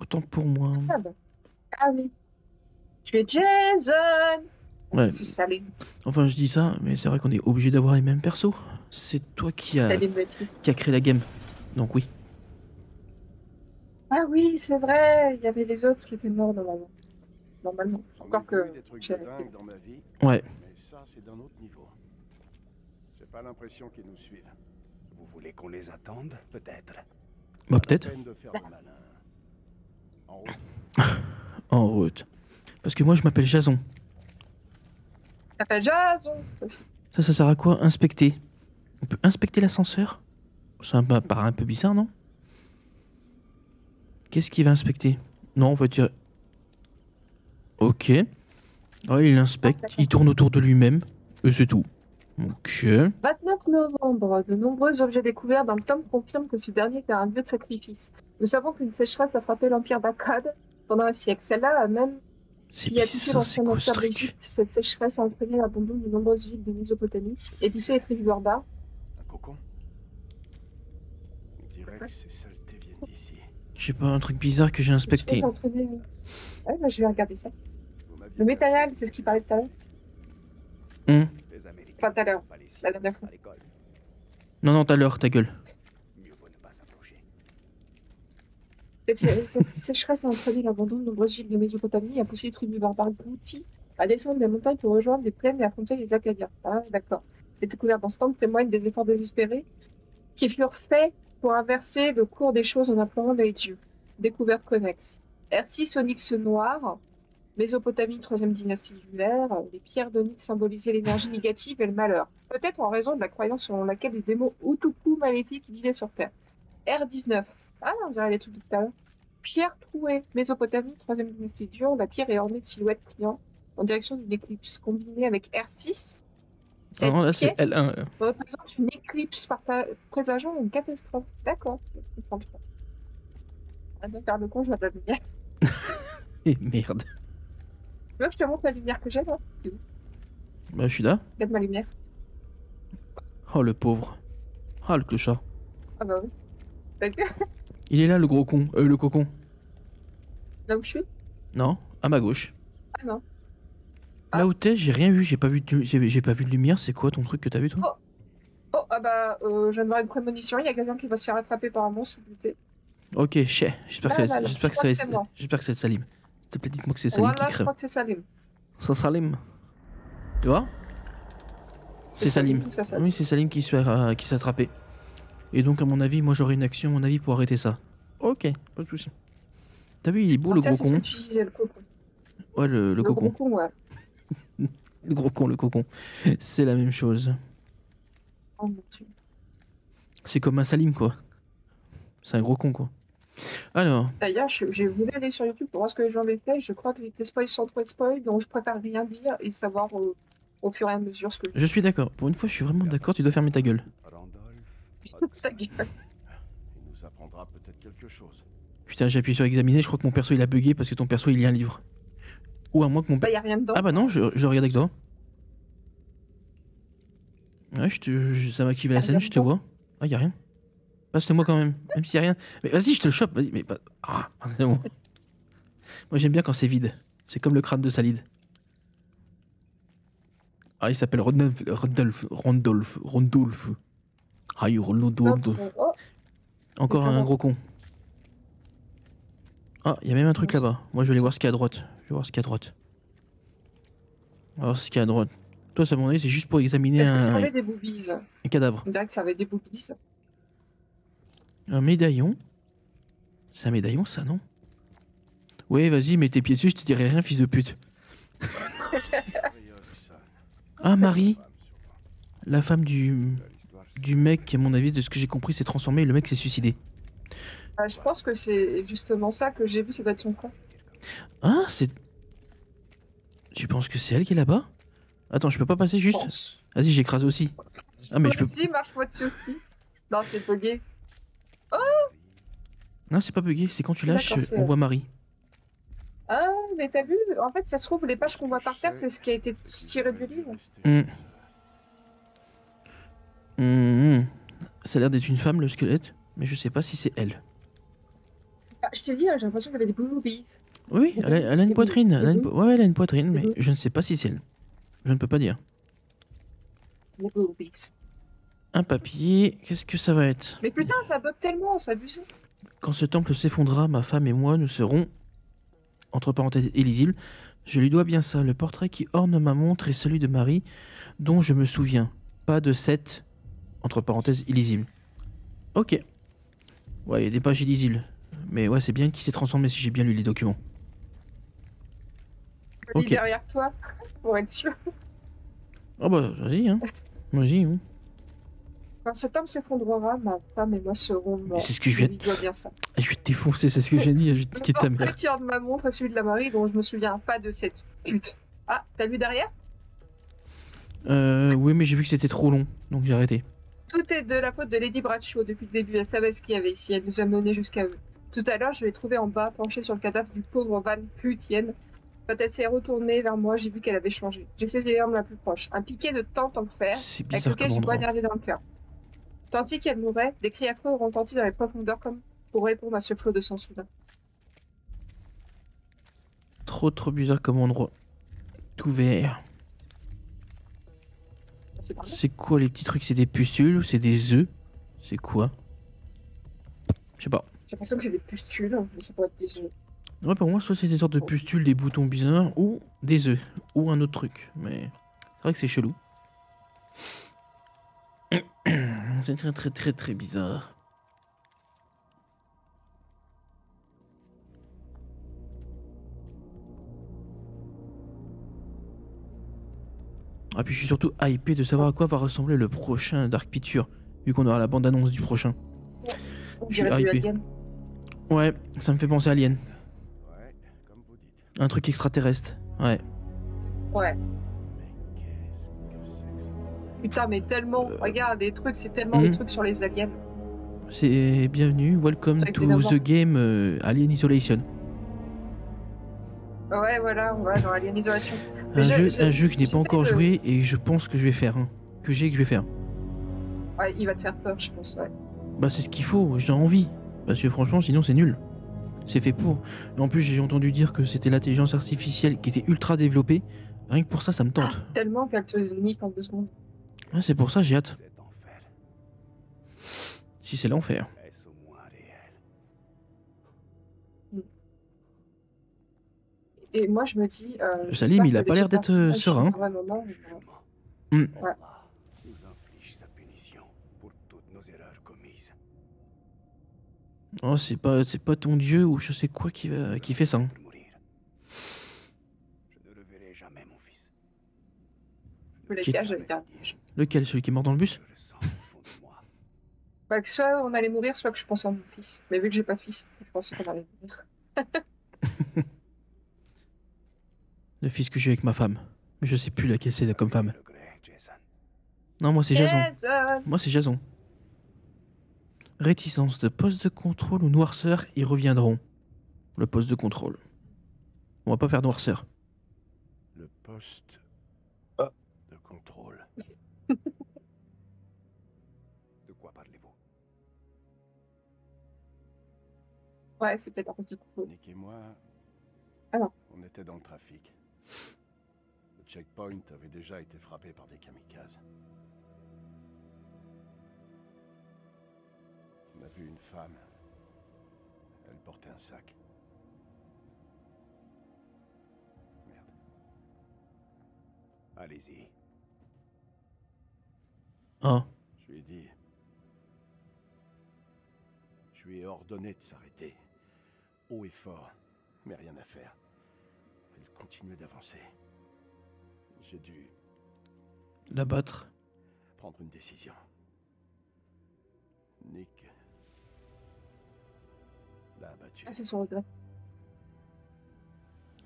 Autant pour moi. Ah bah. Ah oui. Tu es Jason. Ouais. C'est salé. Enfin, je dis ça, mais c'est vrai qu'on est obligé d'avoir les mêmes persos. C'est toi qui a créé la game. Donc oui. Ah oui, c'est vrai. Il y avait les autres qui étaient morts normalement. Encore que. Des trucs de dingue dans ma vie. Ouais. Mais ça, c'est d'un autre niveau. J'ai pas l'impression qu'ils nous suivent. Vous voulez qu'on les attende, peut-être? Bah peut-être. En route. En route. Parce que moi je m'appelle Jason. T'appelles Jason aussi. Ça sert à quoi? Inspecter. On peut inspecter l'ascenseur? Ça me paraît un peu bizarre, non? Qu'est-ce qu'il va inspecter? Non, on va dire... Ok. Ah, il inspecte, il tourne autour de lui-même, et c'est tout. Ok. 29 novembre, de nombreux objets découverts dans le tome confirment que ce dernier était un lieu de sacrifice. Nous savons qu'une sécheresse a frappé l'empire d'Akkad pendant un siècle. Celle-là a même qui a touché l'ancien empire d'Égypte. Cette sécheresse a entraîné l'abandon de nombreuses villes de Mésopotamie et poussé les tribus barbares. Un cocon? On dirait que ces saletés viennent d'ici. Je sais pas, un truc bizarre que j'ai inspecté. Ouais, moi je vais regarder ça. Le méthanal, c'est ce qu'il parlait tout à l'heure. Pas tout à l'heure, la dernière fois. Non, tout à l'heure, ta gueule. Cette sécheresse a entraîné l'abandon de nombreuses villes de Mésopotamie et a poussé les tribus barbares Gouti à descendre des montagnes pour rejoindre les plaines et affronter les Akkadiens. Ah, d'accord. Les découvertes dans ce temple témoignent des efforts désespérés qui furent faits pour inverser le cours des choses en implorant les dieux. Découverte connexe. R6 onyx noir. Mésopotamie, 3e dynastie du Ver. Les pierres d'onyx symbolisaient l'énergie négative et le malheur. Peut-être en raison de la croyance selon laquelle les démons Utuku maléfiques vivaient sur Terre. R19. Ah, on dirait les trucs de tout à l'heure. Pierre trouée, Mésopotamie, 3e dynastie du Ver. La pierre est ornée de silhouettes criant en direction d'une éclipse. Combinée avec R6, cette pièce représente une éclipse présageant une catastrophe. D'accord, je comprends pas. On va faire le con, je vois de la lumière. Et merde. Tu veux que je te montre la lumière que j'ai là? Bah, je suis là. Regarde ma lumière. Oh, le pauvre. Ah, le clochard. Ah bah oui. T'as vu? Il est là, le gros con. Le cocon. Là où je suis? Non, à ma gauche. Ah non. Là où t'es, j'ai rien vu, j'ai pas vu de lumière. C'est quoi ton truc que t'as vu, toi? Oh, ah bah, je viens de voir une prémonition. Il y a quelqu'un qui va se faire rattraper par un monstre. Ok, chais. J'espère que ça va être Salim. S'il te plaît, dites-moi que c'est Salim qui crève. Je crois que c'est Salim. C'est Salim. Tu vois? C'est Salim. Oui, c'est Salim qui s'est attrapé. Et donc, à mon avis, moi j'aurai une action, à mon avis, pour arrêter ça. Ok, pas de soucis. T'as vu, il est beau le gros con. C'est ce que tu disais, le cocon. Ouais, le cocon. Le gros con, ouais. Le gros con, le cocon. C'est la même chose. Oh mon Dieu. C'est comme un Salim, quoi. C'est un gros con, quoi. Alors. D'ailleurs, j'ai voulu aller sur YouTube pour voir ce que les gens avaient fait. Je crois que les spoils sont trop spoil, donc je préfère rien dire et savoir au fur et à mesure ce que je suis d'accord. Pour une fois, je suis vraiment d'accord. Tu dois fermer ta gueule. Ta gueule. Il nous apprendra peut-être quelque chose. Putain, j'ai appuyé sur examiner. Je crois que mon perso il a bugué parce que ton perso il lit un livre. Ou à moins que mon perso. Bah, y a rien dedans. Ah bah non, je regarde avec toi. Ouais, ça m'a activé la scène, je te vois. Ah, y'a rien. Passe-le-moi quand même, même s'il y a rien. Mais vas-y, je te le chope. Vas-y, mais pas. Ah, c'est bon. Moi, j'aime bien quand c'est vide. C'est comme le crâne de Salid. Ah, il s'appelle Rondolph. Ah, Rondolph. Encore un gros con. Ah, il y a même un truc là-bas. Moi, je vais aller voir ce qu'il y a à droite. On va voir ce qu'il y a à droite. Toi, ça m'en est, c'est juste pour examiner Est-ce que ça avait des boobies? Un cadavre. On dirait que ça avait des boobies. Un médaillon? C'est un médaillon, ça, non? Ouais, vas-y, mets tes pieds dessus, je te dirai rien, fils de pute. Ah, Marie, la femme du mec qui, à mon avis, de ce que j'ai compris, s'est transformée et le mec s'est suicidé. Je pense que c'est justement ça que j'ai vu, ça doit être son camp. Ah, c'est... Tu penses que c'est elle qui est là-bas? Attends, je peux pas passer juste? Vas-y, j'écrase aussi. Ah, mais je peux... Vas-y, marche-moi dessus aussi. Non, c'est bugué. Oh! Non, c'est pas bugué, c'est quand tu lâches, on voit Marie. Ah, mais t'as vu? En fait, ça se trouve, les pages qu'on voit par terre, c'est ce qui a été tiré du livre. Ça a l'air d'être une femme, le squelette. mais je sais pas si c'est elle. Ah, je te dis, j'ai l'impression qu'elle avait des boobies. Oui, elle a une poitrine. Ouais, elle a une poitrine, mais je ne sais pas si c'est elle. Je ne peux pas dire. Des boobies. Un papier, qu'est-ce que ça va être? Mais putain, ça bug tellement, ça abusé. Quand ce temple s'effondra, ma femme et moi, nous serons, entre parenthèses, illisibles. Je lui dois bien ça. Le portrait qui orne ma montre est celui de Marie, dont je me souviens. Pas de 7, entre parenthèses, illisible. Ok. Ouais, il y a des pages illisibles. Mais ouais, c'est bien qu'il s'est transformé si j'ai bien lu les documents. Je lis derrière toi, pour être sûr. Oh bah, vas-y, hein. Vas-y, hein. Quand cet homme s'effondrera, ma femme et moi serons morts. C'est ce que je viens de... dois bien ça. Je vais te défoncer, c'est ce que j'ai dit. Je vais te niquer ta mère. Le portrait qui orne ma montre est celui de la Marie, dont je me souviens pas de cette pute. Ah, t'as vu derrière? Oui, mais j'ai vu que c'était trop long, donc j'ai arrêté. Tout est de la faute de Lady Bradshaw depuis le début. Elle savait ce qu'il y avait ici. Elle nous a menés jusqu'à eux. Tout à l'heure, je l'ai trouvée en bas, penchée sur le cadavre du pauvre Van Plutienne. Quand elle s'est retournée vers moi, j'ai vu qu'elle avait changé. J'ai saisi l'arme la plus proche, un piquet de tente en fer, avec lequel j'ai poignardé dans le cœur. Tandis qu'elle mourait, des cris affreux ont retenti dans les profondeurs comme pour répondre à ce flot de sang soudain. Trop bizarre comme endroit. Tout vert. C'est quoi les petits trucs? C'est des pustules ou c'est des œufs? C'est quoi? Je sais pas. J'ai l'impression que c'est des pustules, mais ça pourrait être des œufs. Ouais, pour moi, soit c'est des sortes de pustules, des boutons bizarres, ou des œufs, ou un autre truc. Mais c'est vrai que c'est chelou. C'est très bizarre. Ah, puis je suis surtout hypé de savoir à quoi va ressembler le prochain Dark Picture, vu qu'on aura la bande-annonce du prochain. Je suis hypé. Ouais, ça me fait penser à Alien. Ouais, comme vous dites. Un truc extraterrestre, ouais. Ouais. Mais qu'est-ce que c'est que ça? Putain, mais tellement. Regarde, des trucs, c'est tellement des trucs sur les aliens. C'est bienvenue, welcome to the game Alien Isolation. Ouais, voilà, on va dans Alien Isolation. Un jeu que je n'ai pas encore joué et je pense que je vais faire. Hein. Que je vais faire. Ouais, il va te faire peur, je pense, ouais. Bah, c'est ce qu'il faut, j'ai envie. Parce que franchement, sinon, c'est nul. C'est fait pour. Et en plus, j'ai entendu dire que c'était l'intelligence artificielle qui était ultra développée. Rien que pour ça, ça me tente. Tellement qu'elle te nique en 2 secondes. Ouais, c'est pour ça, j'ai hâte. Si c'est l'enfer. Et moi, je me dis. Salim, il a pas l'air d'être serein. Ouais. Nous inflige sa punition pour toutes nos erreurs commises. Oh, c'est pas ton dieu ou je sais quoi qui fait ça. Hein. Je ne reverrai jamais mon fils. Lequel? Celui qui est mort dans le bus? Bah, que soit on allait mourir, soit que je pense à mon fils. Mais vu que j'ai pas de fils, je pensais qu'on allait mourir. Le fils que j'ai avec ma femme. Mais je sais plus laquelle c'est comme femme. Non, moi c'est Jason. Moi c'est Jason. Réticence de poste de contrôle ou noirceur, ils reviendront. Le poste de contrôle. On va pas faire noirceur. Le poste de contrôle. De quoi parlez-vous? Ouais, c'est peut-être un petit contrôle. Nick et moi, on était dans le trafic. Le checkpoint avait déjà été frappé par des kamikazes. On a vu une femme. Elle portait un sac. Merde. Allez-y. Ah. Je lui ai dit... Je lui ai ordonné de s'arrêter. Haut et fort, mais rien à faire. Elle continuait d'avancer. J'ai dû... l'abattre. Prendre une décision. Nick... l'a abattu. Ah, c'est son regret.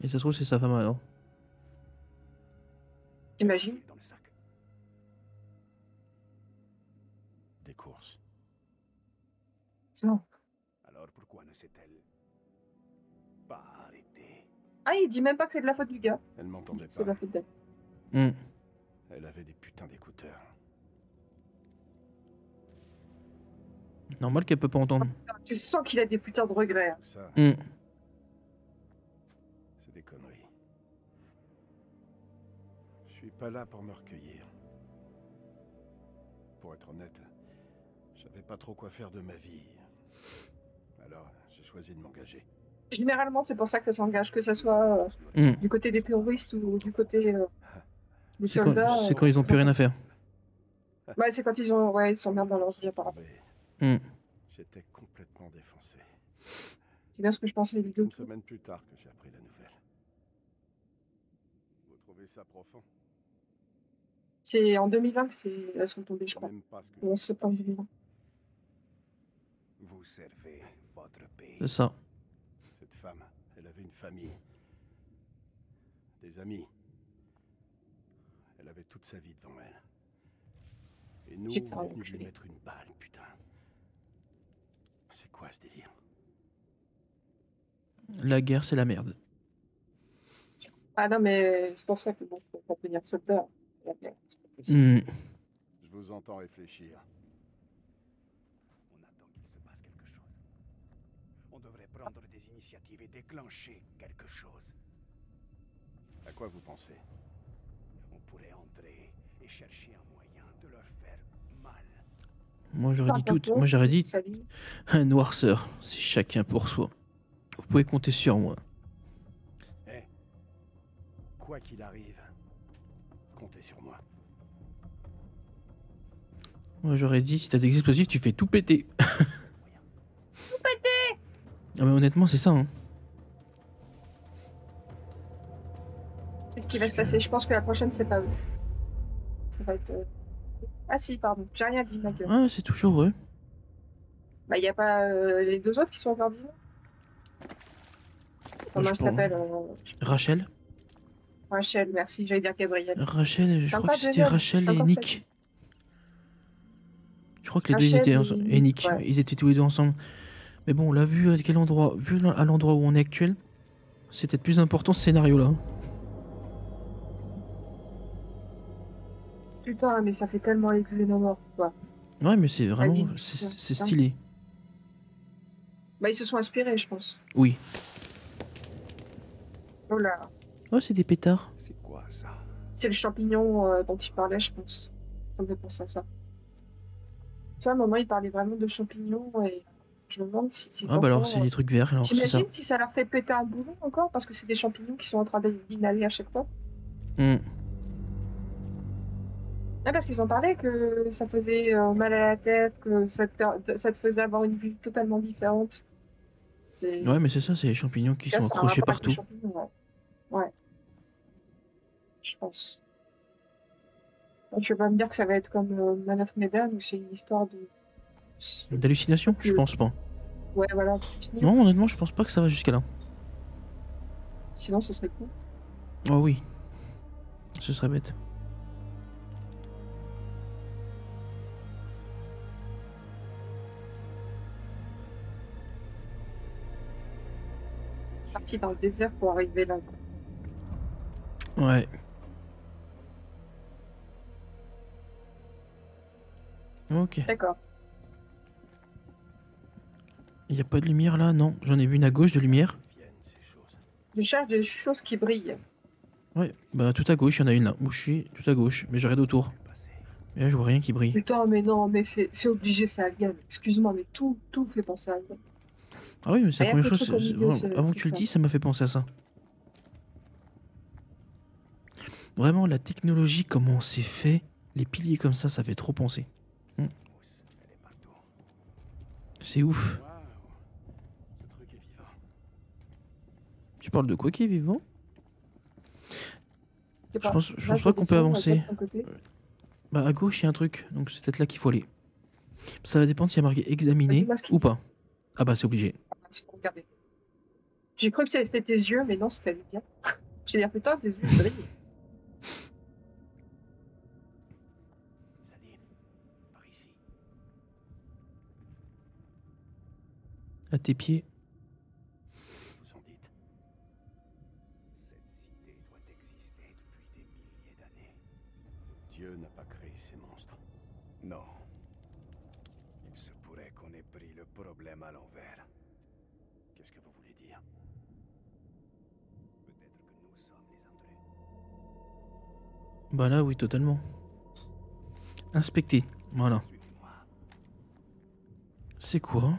Et ça se trouve, c'est sa femme alors. Imagine. Dans le sac. Des courses. Non. Alors pourquoi ne s'est-elle pas arrêtée? Ah, il dit même pas que c'est de la faute du gars. Elle m'entendait C'est de pas. la faute d'elle. Elle avait des putains d'écouteurs. Normal qu'elle peut pas entendre. Tu sens qu'il a des putains de regrets. Tout ça, Hmm. c'est des conneries. Je suis pas là pour me recueillir. Pour être honnête, je savais pas trop quoi faire de ma vie. Alors, j'ai choisi de m'engager. Généralement, c'est pour ça que ça s'engage, que ce soit Hmm. du côté des terroristes ou du côté des C'est soldats. quand ils ont plus rien à faire. Ouais, c'est quand ils ont, ouais, ils s'emmerdent dans leur vie apparemment. Hmm. J'étais complètement défoncé. C'est bien ce que je pensais des deux. Une semaine plus tard que j'ai appris la nouvelle. Vous trouvez ça profond? C'est en 2020 que elles sont tombées, je C'est crois. même pas ce que Le 11 je septembre fais ici. 2020. Vous servez votre pays. C'est ça. Cette femme, elle avait une famille. Des amis. Elle avait toute sa vie devant elle. Et nous, Putain, on est venu lui enculé. mettre une balle, putain. C'est quoi ce délire? La guerre, c'est la merde. Ah non, mais c'est pour ça que bon, faut pas devenir soldat. La merde. Hmm. Je vous entends réfléchir. On attend qu'il se passe quelque chose. On devrait prendre des initiatives et déclencher quelque chose. À quoi vous pensez? On pourrait entrer et chercher un moyen de leur faire mal. Moi j'aurais dit Salut. un noirceur. C'est chacun pour soi. Vous pouvez compter sur moi. Eh, quoi qu'il arrive, comptez sur moi. Moi j'aurais dit si t'as des explosifs, tu fais tout péter. Tout péter. Ah mais honnêtement c'est ça. Hein. Qu'est-ce qui va se passer? Je pense que la prochaine, c'est pas eux. Ça va être. Ah si, pardon. J'ai rien dit, ma gueule. Ah c'est toujours eux. Bah, il n'y a pas les deux autres qui sont encore vivants? Comment Je elle s'appelle Rachel. Rachel, merci. J'allais dire Gabriel. Rachel, je T'as crois pas que de c'était jeune, Rachel t'as et encore Nick. Je crois que les deux ils Rachel étaient et Nick, ouais. ils étaient tous les deux ensemble. Mais bon, là vu à quel endroit, vu à l'endroit où on est actuel, c'est peut-être plus important ce scénario là. Putain, mais ça fait tellement les xénomorphes, quoi. Ouais mais c'est vraiment, Allez, c'est putain. stylé. Bah, ils se sont inspirés, je pense. Oui. Oh là. Oh c'est des pétards. C'est quoi ça? C'est le champignon dont il parlait, je pense. Ça me fait penser à ça. Tu vois, à un moment, il parlait vraiment de champignons et je me demande si c'est Ah pas bah ça. alors c'est des trucs verts alors c'est ça. T'imagines si ça leur fait péter un boulon encore parce que c'est des champignons qui sont en train d'inhaler à chaque fois? Hmm. Ouais, parce qu'ils en parlaient que ça faisait mal à la tête, que ça te faisait avoir une vue totalement différente. C'est Ouais mais c'est ça, c'est les champignons qui là, sont ça a un accrochés rapport avec les partout. champignons, ouais. Ouais, je pense. Donc, tu vas pas me dire que ça va être comme Man of Medan où c'est une histoire de. D'hallucination? Je pense pas. Ouais, voilà. Non honnêtement je pense pas que ça va jusqu'à là. Sinon, ce serait cool. Oh oui. Ce serait bête. Parti dans le désert pour arriver là, quoi. Ouais. Ok. D'accord. Il y a pas de lumière là? Non. J'en ai vu une à gauche de lumière. Viennent ces choses. Je cherche des choses qui brillent. Ouais. Bah tout à gauche, il y en a une là. Où je suis, tout à gauche. Mais j'aurais d'autour. Mais là je vois rien qui brille. Putain, mais non, mais c'est obligé, c'est Alien. Excuse-moi, mais tout fait penser à Alien. Ah oui mais c'est la Rien que première le chose. truc au milieu, Avant que tu le ça. dises, ça m'a fait penser à ça. Vraiment la technologie, comment c'est fait, les piliers comme ça fait trop penser. Mousse, elle est partout. C'est ouf. Waouh, ce truc est vivant. Tu parles de quoi qui est vivant? Je sais Je pense Là, pas qu'on peut descends, avancer. regarde de ton côté. Bah à gauche il y a un truc, donc c'est peut-être là qu'il faut aller. Ça va dépendre s'il y a marqué examiner Dis-moi ce qu'il ou dit. pas. Ah bah c'est obligé. Ah, c'est pour regarder. J'ai cru que c'était tes yeux, mais non, c'était le bien. J'ai dit, putain, tes yeux brillent. Salim, par ici. À tes pieds. Qu'est-ce que vous en dites? Cette cité doit exister depuis des milliers d'années. Dieu n'a pas créé ces monstres. Non. Ils se pourrait qu'on ait pris le problème à l'envers. Qu'est-ce que vous voulez dire? Peut-être que nous sommes les André. Bah là, oui, totalement. Inspecter. Voilà. Suivez-moi. C'est quoi?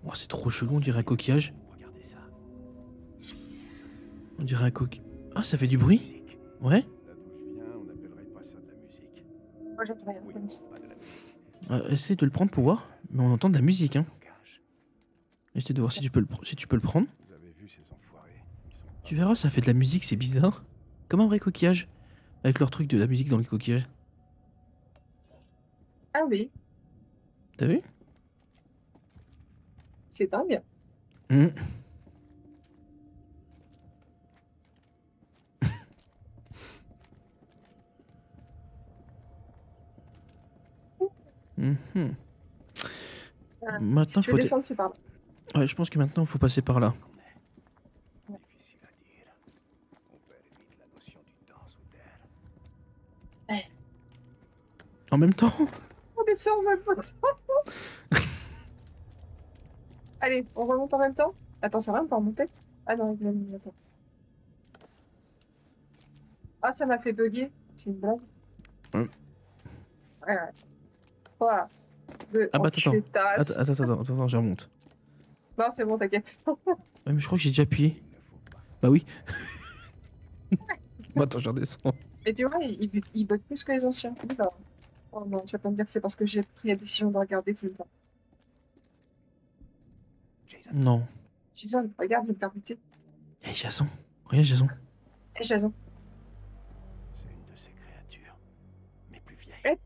Oh, c'est trop chelou, on dirait un coquillage. Regardez ça. On dirait un coquillage. Ah, ça fait du bruit? Musique. Ouais. Là d'où je viens, on n'appellerait pas ça de la musique. Moi, j'entends rien. Oui, comme ça. pas de la musique. Essaye de le prendre pour voir. Mais on entend de la musique, hein. Langage. Essaye de voir si tu peux le prendre. Vous avez vu ces enfoirés? Ils sont Tu verras, ça fait de la musique, c'est bizarre. Comme un vrai coquillage. Avec leur truc de la musique dans les coquillages. Ah oui, T'as vu? c'est dingue. Hmm. Mhm. Maintenant, Si tu veux faut. descendre, c'est par là. Ouais, je pense que maintenant, il faut passer par là. qu'on est. Difficile à dire. On perd vite la notion du temps sous terre. En même temps. On descend en même temps. Allez, on remonte en même temps. Attends, c'est vrai, on peut remonter? Ah non, il a mis, attends. Ah, ça m'a fait bugger. C'est une blague. Ouais. Ouais. 3, 2, Ah bah attends, je remonte. Non, c'est bon, t'inquiète. Ouais, mais je crois que j'ai déjà appuyé. Il ne faut pas. Bah oui. Bon, attends, je redescends. Mais tu vois, il bug plus que les anciens. Oula. Oh non, tu vas pas me dire que c'est parce que j'ai pris la décision de regarder que je le vois. Jason, Non. Jason, regarde, je vais me faire buter. Eh, Jason. Regarde, Jason. Eh, Jason, C'est une de ces créatures. Mais plus vieille. Eh,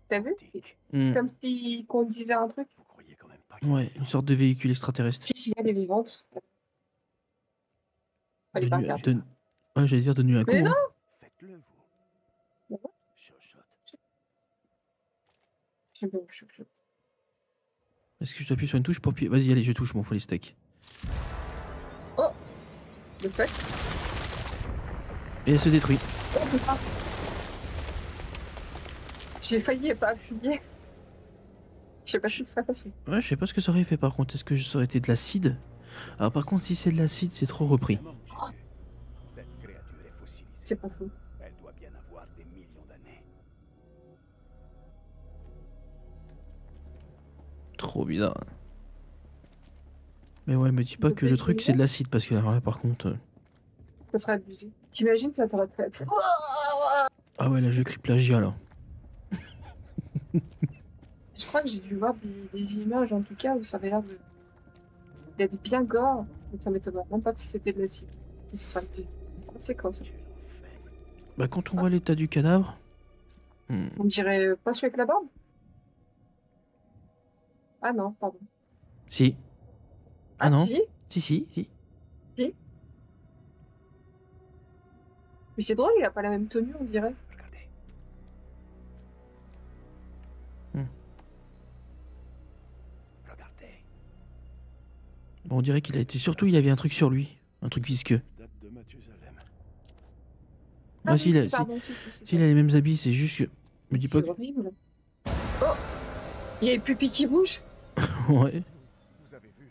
t'as vu? antique. Hmm. Comme s'il conduisait un truc. Vous croyez quand même pas qu'elle Ouais, est une sorte de véhicule extraterrestre. Si, elle est vivante. Fallait De pas nuit, regarder. Ouais, j'allais dire de nuit à coup. Mais non. Hein. Faites-le, vous. Ouais. Chuchote. Je vais je- Est-ce que je t'appuie sur une touche pour appuyer? Vas-y, allez, je touche, m'en faut les steaks. Le fait. Et elle se détruit. Oh putain. J'ai failli pas appuyer. Je sais pas si ce serait passé. Ouais, je sais pas ce que ça aurait fait par contre. Est-ce que ça aurait été de l'acide? Alors par contre, si c'est de l'acide, c'est trop repris. Vraiment, j'ai Oh. vu. cette créature est fossilisée. C'est pas faux. Elle doit bien avoir des millions d'années. Trop bizarre. Mais ouais, me dis pas Donc, que le les truc c'est de l'acide parce que alors là par contre. Ça serait abusé. T'imagines, ça t'aurait très. Ah ouais, là j'ai cru plagiat là. Je crois que j'ai dû voir des images en tout cas où ça avait l'air d'être bien gore. Donc ça m'étonnerait même pas si c'était de l'acide. Mais ce serait abusé. C'est quoi ça? Quel enfer. Bah quand on voit l'état du cadavre. On dirait pas celui avec la barbe? Ah non, pardon. Si. Ah non. Si? Si. Mais c'est drôle, il a pas la même tenue, on dirait. Regardez. Hmm. Regardez. Bon, on dirait qu'il a été. Surtout, il avait un truc sur lui. Un truc visqueux. Date de Mathusalem. Moi, s'il a, pardon, s'il a les mêmes habits, c'est juste que. Me dis pas C'est que. horrible. Oh! Il y a les pupilles qui bougent. Ouais. Vous avez vu?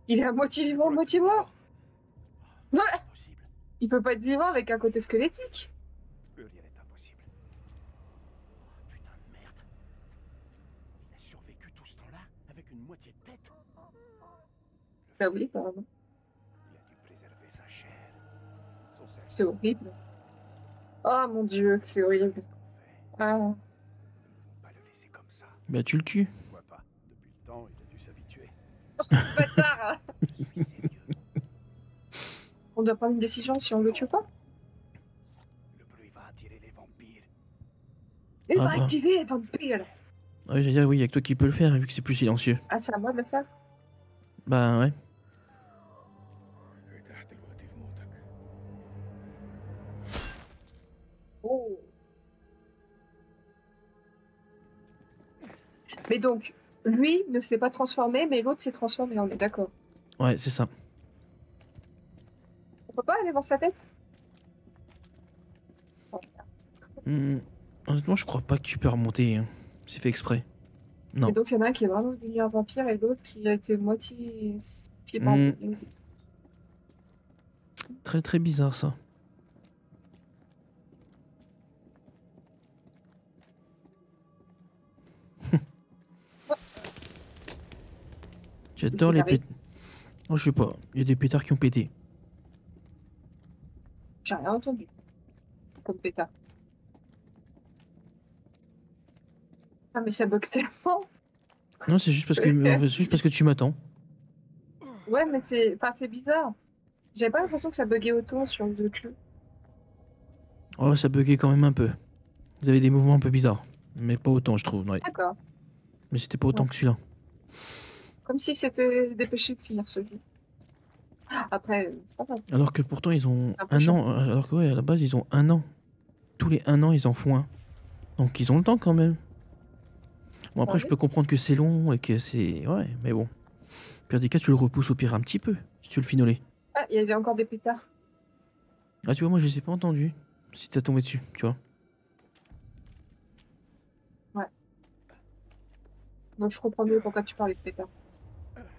Il est à moitié Je vivant, crois moitié que- mort. Ouais! Impossible. Il peut pas être vivant avec un côté squelettique. Plus rien n'est impossible. Oh, putain de merde. Il a survécu tout ce temps-là avec une moitié de tête. Bah oui, apparemment. Il a dû préserver sa chair. Son cerveau. C'est horrible. Oh mon dieu, que c'est horrible. Qu'est-ce qu'on fait? Ah. Nous ne pouvons pas le laisser comme ça. Bah, tu le tues. Pourquoi pas? Depuis le temps, il a dû s'habituer. Bâtard! Je suis sérieux. On doit prendre une décision si on le tue pas. Le bruit va attirer les vampires. Il Ah va bah. activer Vampire. Ah oui, j'allais dire, oui, il y a que toi qui peux le faire, vu que c'est plus silencieux. Ah, c'est à moi de le faire? Bah, ouais. Oh. Mais donc, lui ne s'est pas transformé, mais l'autre s'est transformé, on est d'accord. Ouais, c'est ça. On peut pas aller voir sa tête? Honnêtement, je crois pas que tu peux remonter. Hein. C'est fait exprès. Non. Et donc, il y en a un qui est vraiment devenu un vampire et l'autre qui a été moitié tué par Hmm. une- Très très bizarre ça. J'adore les pétards. Oh, je sais pas, il y a des pétards qui ont pété. J'ai rien entendu. Comme pétard. Ah, mais ça bug tellement. Non, c'est juste parce que, en fait, c'est juste parce que tu m'attends. Ouais, mais c'est enfin, c'est bizarre. J'avais pas l'impression que ça buguait autant sur les autres jeux. Oh, ça buguait quand même un peu. Vous avez des mouvements un peu bizarres. Mais pas autant, je trouve. Ouais. D'accord. Mais c'était pas autant que celui-là. Comme si c'était dépêché de finir ce jeu. Après, c'est pas grave. Alors que pourtant, ils ont Un peu un chiant. an. Alors que, ouais, à la base, ils ont un an. Tous les 1 an, ils en font un. Donc, ils ont le temps quand même. Bon, après, Ah je oui. peux comprendre que c'est long et que c'est. Ouais, mais bon. Au pire des cas, tu le repousses au pire un petit peu. Si tu veux le finoler. Ah, il y a encore des pétards. Ah, tu vois, moi, je les ai pas entendus. Si t'as tombé dessus, tu vois. Donc, je comprends mieux pourquoi tu parlais de pétards.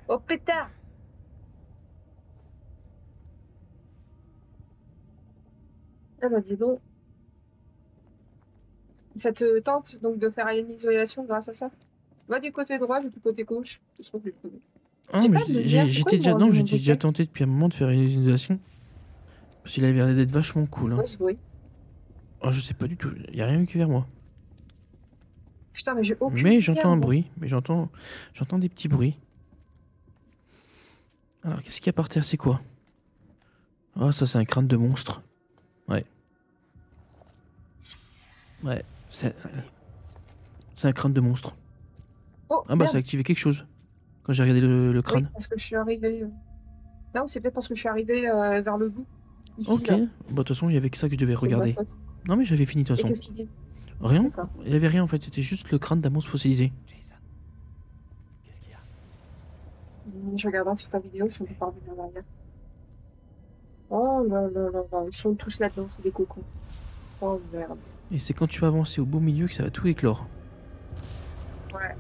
Oh, pétard! Ah bah dis donc. Ça te tente donc de faire une isolation grâce à ça? Va du côté droit, ou du côté gauche. Ils sont plus connus. Ah, J'ai mais pas de lumière, pourquoi j'étais ils m'ont déjà. Non, enlevé mon j'étais déjà briquet? tenté depuis un moment de faire une isolation. Parce qu'il avait l'air d'être vachement cool. Hein. Quoi ce bruit? Oh, je sais pas du tout. Y a rien eu qui vers moi. Putain, mais j'ai aucune Mais lumière, j'entends un moi. bruit. Mais j'entends des petits bruits. Alors, qu'est-ce qu'il y a par terre? C'est quoi? Ah, ça, c'est un crâne de monstre. Ouais. Ouais. C'est un crâne de monstre. Oh, Ah, bah, merde. ça a activé quelque chose. Quand j'ai regardé le Oui, crâne. parce que je suis arrivée. Non, c'est peut-être parce que je suis arrivée vers le bout. Ici, Ok. là. Bah, de toute façon, il y avait que ça que je devais C'est de ma regarder. faute. Non, mais j'avais fini de toute Et façon. qu'est-ce qu'ils disent? Rien. D'accord. Il y avait rien en fait. C'était juste le crâne d'un monstre fossilisé. Jason, qu'est-ce qu'il y a? Je regarderai sur ta vidéo si on peut pas revenir en arrière. Oh là là là là, ils sont tous là-dedans, c'est des cocons. Oh merde. Et c'est quand tu vas avancer au beau milieu que ça va tout éclore. Ouais.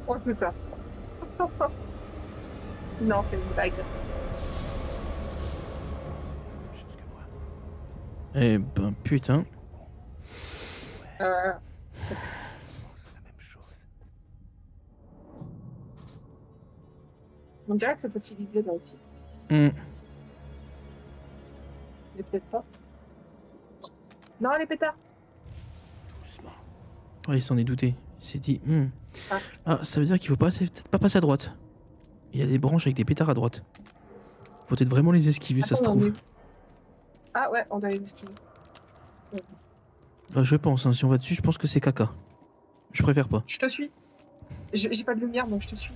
Oh putain. Non, c'est une blague. C'est la même chose que moi. Eh ben putain. Euh, C'est la même chose. on dirait que c'est fossilisé là aussi. Hmm. Mais peut-être pas. Non, les pétards. Doucement. Ouais, il s'en est douté. Il s'est dit. Ah. Ah, ça veut dire qu'il faut peut-être pas passer à droite. Il y a des branches avec des pétards à droite. Faut peut-être vraiment les esquiver, ça se Attends, on trouve. est- Ah ouais, on doit les esquiver. Bah, je pense, hein, si on va dessus, je pense que c'est caca. Je préfère pas. Je te suis. J'ai pas de lumière, donc je te suis.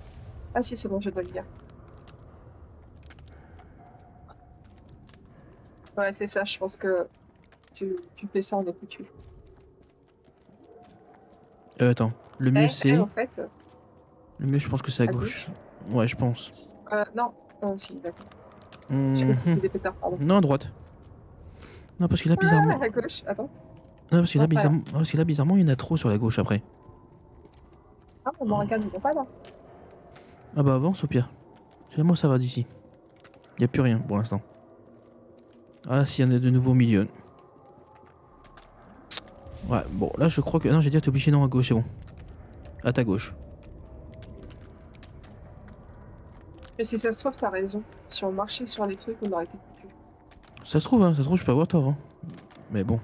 Ah si, c'est bon, j'ai de la lumière. Ouais, c'est ça, je pense que tu fais ça, on est foutu. Attends. Le mieux, c'est. en fait, Le mieux, je pense que c'est à à gauche. Ouais, je pense. non, si, d'accord. Je crois que c'était des pétards, pardon. Non, à droite. Non, parce que là, bizarrement. Ah, à gauche, attends. Non, parce que là, Non, pas là. bizarrement, il y en a trop sur la gauche après. Ah, mon Morgan, il est pas là. Ah bah avance au pire. Moi ça va d'ici. Y a plus rien pour l'instant. Ah si, y en a de nouveau au milieu. Ouais, bon là je crois que... Non, j'ai dit t'es obligé, non, à gauche, c'est bon. À ta gauche. Mais si ça se trouve, t'as raison. Si on marchait sur les trucs, on aurait été foutus. Ça se trouve, hein, je peux avoir tort. Hein. Mais bon.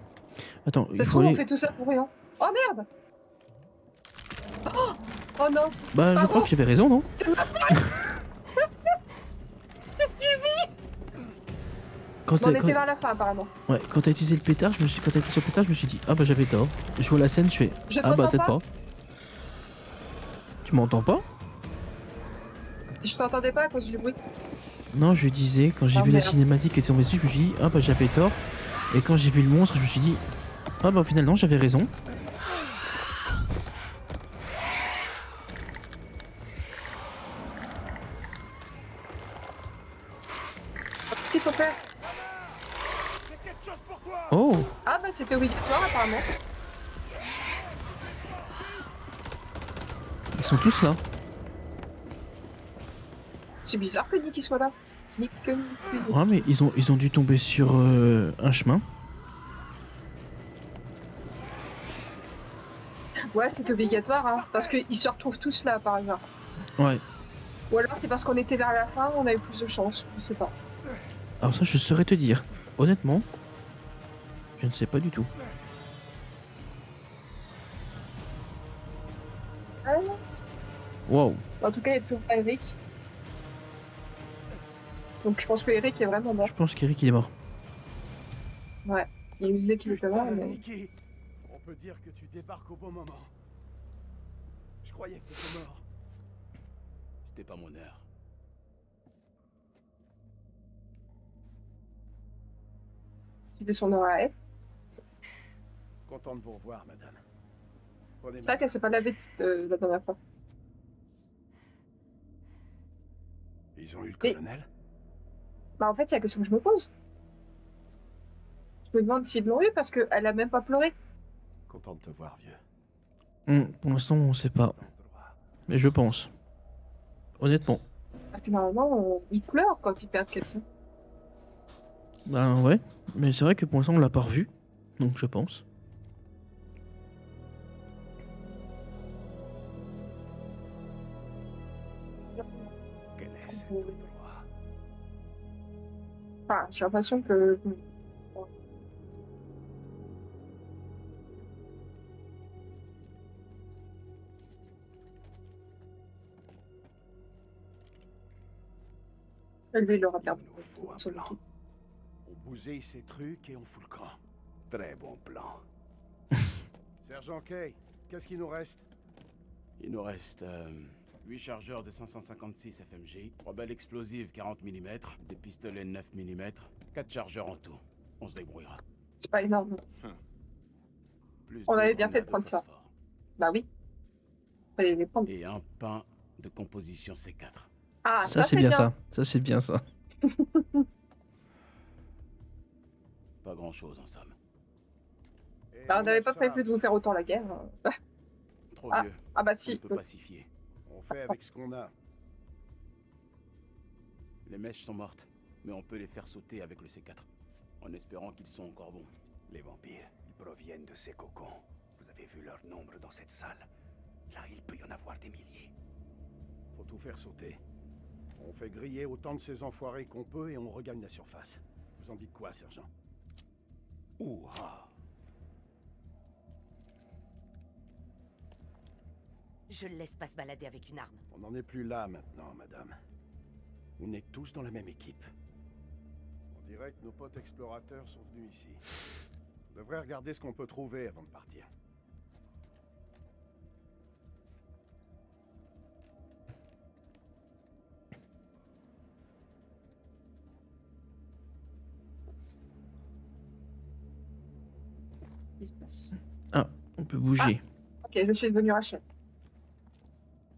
Attends, Ça il se faut trouve, on aller... fait tout ça pour rien. Oh merde! Oh non! Bah je Pardon. crois que j'avais raison, non? Quand Mais on t'as était vers la fin, apparemment. ouais, quand t'as utilisé le pétard, quand t'as été sur le pétard, je me suis dit, ah bah j'avais tort. Je vois la scène, je fais, Je ah bah t'entends peut-être pas. Tu m'entends pas? Je t'entendais pas à cause du bruit. Non, je disais, quand j'ai Ah, vu la merde. cinématique qui était tombée dessus, je me suis dit, ah bah j'avais tort. Et quand j'ai vu le monstre, je me suis dit, ah bah finalement j'avais raison. S'il faut faire. J'ai quelque chose pour toi. Oh, Ah bah c'était obligatoire, apparemment. Ils sont tous là. C'est bizarre que Nick il soit là. Nick. Ouais, mais ils ont dû tomber sur un chemin. Ouais, c'est obligatoire, hein, parce qu'ils se retrouvent tous là par hasard. Ouais. Ou alors c'est parce qu'on était vers la fin, on a eu plus de chance, je sais pas. Alors ça, je saurais te dire. Honnêtement, je ne sais pas du tout. Wow. En tout cas, il n'y a toujours pas Eric. Donc je pense que Eric est vraiment mort. Je pense qu'Eric il est mort. Ouais, il disait qu'il était mort, mais... Nikki, on peut dire que tu débarques au bon moment. Je croyais que t'étais mort. C'était pas mon heure. C'était son heure à elle. Content de vous revoir, madame. C'est vrai qu'elle s'est pas lavée la dernière fois. Ils ont eu le colonel? Bah en fait, c'est la question que je me pose. Je me demande s'ils l'ont eu parce qu'elle a même pas pleuré. Content de te voir, vieux. Pour l'instant, on sait pas. Mais je pense. Honnêtement. Parce que normalement, il pleure quand il perd quelqu'un. Ben ouais. Mais c'est vrai que pour l'instant, on l'a pas revu. Donc je pense. Quel est cet endroit? Enfin, j'ai l'impression que... Lui, il aura perdu. Il nous faut un plan. On bousille ces trucs et on fout le camp. Très bon plan. Sergent Kay, qu'est-ce qu'il nous reste? Il nous reste 8 chargeurs de 556 FMJ, 3 balles explosives 40 mm, des pistolets 9 mm, 4 chargeurs en tout. On se débrouillera. C'est pas énorme. Plus On deux avait bien fait de grenades prendre ça. phosphore. Bah oui. Fallait les prendre. Et un pain de composition C4. Ah, Ça c'est bien ça. Ça c'est bien ça. Pas grand chose en somme. Et Bah, on n'avait pas ça, prévu de vous faire autant la guerre. Trop Ah. vieux. Ah bah On si. peut pacifier. On fait avec ce qu'on a. Les mèches sont mortes, mais on peut les faire sauter avec le C4. En espérant qu'ils sont encore bons. Les vampires, ils proviennent de ces cocons. Vous avez vu leur nombre dans cette salle. Là, il peut y en avoir des milliers. Faut tout faire sauter. On fait griller autant de ces enfoirés qu'on peut et on regagne la surface. Vous en dites quoi, sergent? Ouah. Je le laisse pas se balader avec une arme. On n'en est plus là maintenant, madame. On est tous dans la même équipe. On dirait que nos potes explorateurs sont venus ici. On devrait regarder ce qu'on peut trouver avant de partir. Qu'est-ce qui se passe? Ah, on peut bouger. Ok, je suis devenue Rachel.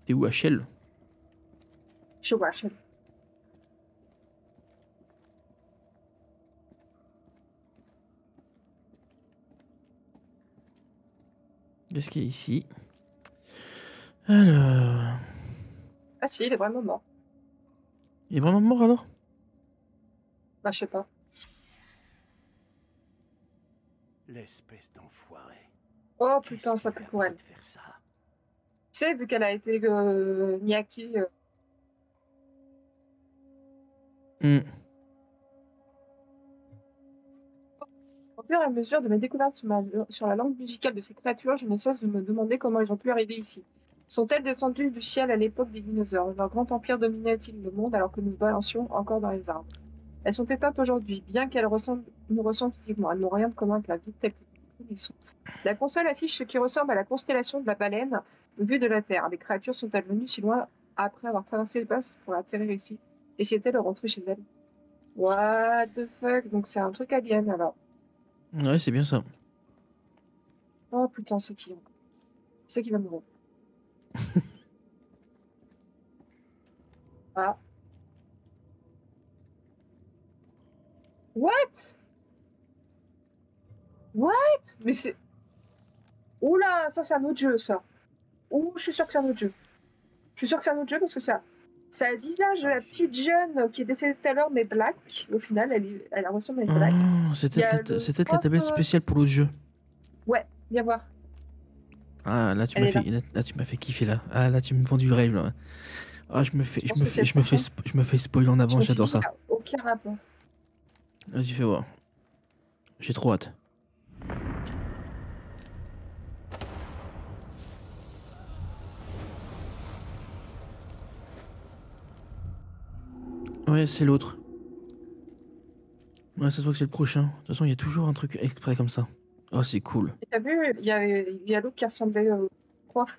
T'es où, HL? Je suis Rachel. Qu'est-ce qu'il y a ici? Alors... Ah si, il est vraiment mort. Il est vraiment mort alors? Bah je sais pas. L'espèce d'enfoiré. Oh putain, ça pue pour elle. De faire ça. Tu sais, vu qu'elle a été niaquée... Au fur et à mesure de mes découvertes sur la langue musicale de ces créatures, je ne cesse de me demander comment elles ont pu arriver ici. Sont-elles descendues du ciel à l'époque des dinosaures? Leur grand empire dominait-il le monde alors que nous balancions encore dans les arbres? Elles sont éteintes aujourd'hui, bien qu'elles nous ressemblent physiquement. Elles n'ont rien de commun avec la vie telle que nous connaissons. La console affiche ce qui ressemble à la constellation de la baleine vue de la Terre. Les créatures sont-elles venues si loin après avoir traversé l'espace pour atterrir ici? Et si elles rentrées chez elles? What the fuck? Donc c'est un truc alien alors. Ouais, c'est bien ça. Oh putain, c'est qui? C'est qui va mourir. Ah. What? What? Mais c'est... Oula, ça c'est un autre jeu, ça. Ouh, je suis sûre que c'est un autre jeu. Je suis sûre que c'est un autre jeu parce que ça. C'est le visage de la petite jeune qui est décédée tout à l'heure, mais black. Au final, elle ressemble à une black. C'est peut-être la tablette spéciale pour l'autre jeu. Ouais, viens voir. Ah, là, tu m'as fait kiffer, là. Ah, là, tu me vends du rêve, là. Ah, je me fais spoil en avant, j'adore ça. Aucun rapport. Vas-y, fais voir. J'ai trop hâte. Ouais, c'est l'autre. Ouais, ça se voit que c'est le prochain. De toute façon, il y a toujours un truc exprès comme ça. Oh, c'est cool. Et t'as vu, il y a l'autre qui ressemblait au prof.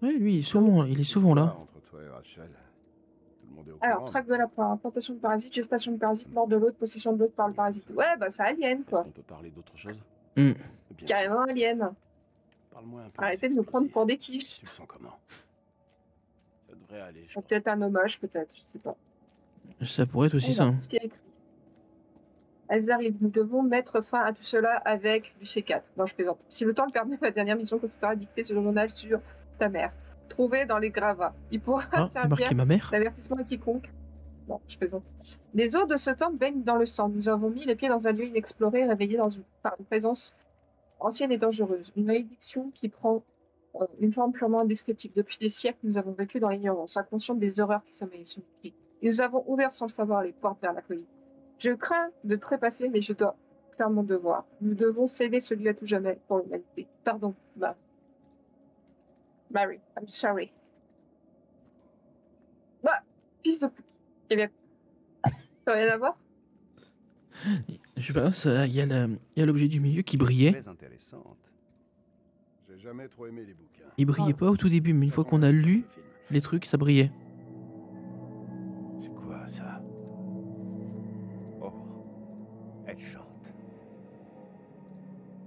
Ouais, lui, il est souvent là. Entre toi et Rachel. Tout le monde est au Alors, courant. traque de la part, implantation de parasites, gestation de parasites, mort de l'autre, possession de l'autre par le parasite. Ouais, bah c'est alien, Est-ce quoi. qu'on peut parler d'autre chose? Bien Carrément sûr. alien. Parle-moi un peu. Arrêtez de nous prendre pour des quiches. Tu le sens comment? Ça devrait aller, je crois. Peut-être un hommage, peut-être, je sais pas. Ça pourrait être aussi ça. Ce qui est écrit. Elles arrivent, nous devons mettre fin à tout cela avec du C4. Non, je plaisante. Si le temps le permet, ma dernière mission consistera à dicter ce journal sur ta mère. Trouvé dans les gravats. Il pourra Ah, il a servir marqué ma mère. d'avertissement à quiconque. Non, je plaisante. Les eaux de ce temple baignent dans le sang. Nous avons mis les pieds dans un lieu inexploré, réveillé par une présence ancienne et dangereuse. Une malédiction qui prend une forme purement indescriptible. Depuis des siècles, nous avons vécu dans l'ignorance, inconscients des horreurs qui sommeillent sur nos pieds. Et nous avons ouvert sans le savoir les portes vers la folie. Je crains de trépasser, mais je dois faire mon devoir. Nous devons sceller ce lieu à tout jamais pour l'humanité. Pardon, Mary, I'm sorry. Bah, fils de pute. Eh bien, ça n'a rien à voir. Je sais pas, il y a l'objet du milieu qui brillait. Très intéressante. J'ai jamais trop aimé les bouquins. Il brillait pas au tout début, mais une fois qu'on a lu les trucs, ça brillait. C'est quoi ça? Oh, elle chante.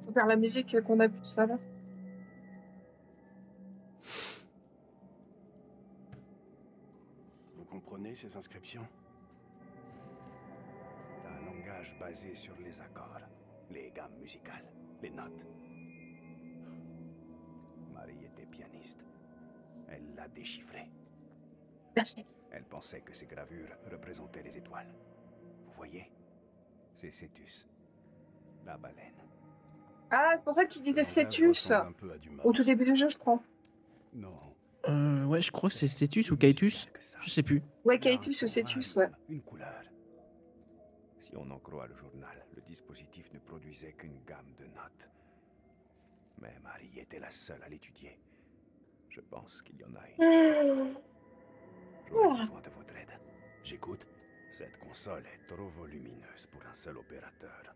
Faut faire la musique qu'on a vue tout à l'heure. Vous comprenez ces inscriptions? C'est un langage basé sur les accords, les gammes musicales, les notes. Marie était pianiste. Elle l'a déchiffré. Merci. Elle pensait que ces gravures représentaient les étoiles. Vous voyez? C'est Cétus, la baleine. Ah, c'est pour ça qu'il disait Cétus au tout début du jeu, je crois. Non. Ouais, je crois que c'est Cétus ou Caetus. Je sais plus. Ouais, Caetus ou Cétus, ouais. Une couleur. Si on en croit le journal, le dispositif ne produisait qu'une gamme de notes. Mais Marie était la seule à l'étudier. Je pense qu'il y en a une. J'aurais besoin de votre aide. J'écoute. Cette console est trop volumineuse pour un seul opérateur.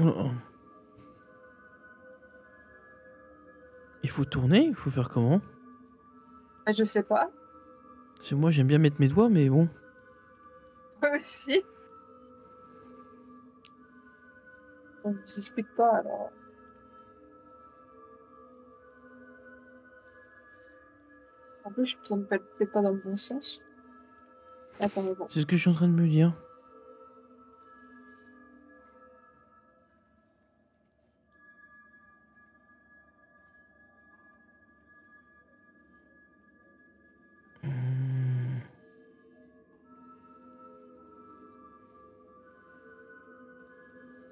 Oh. Il faut tourner, il faut faire comment? Ah, je sais pas. Parce que moi j'aime bien mettre mes doigts, mais bon. Moi aussi. On nous explique pas alors. En plus, je tourne peut-être pas dans le bon sens. Attends, mais bon. C'est ce que je suis en train de me dire.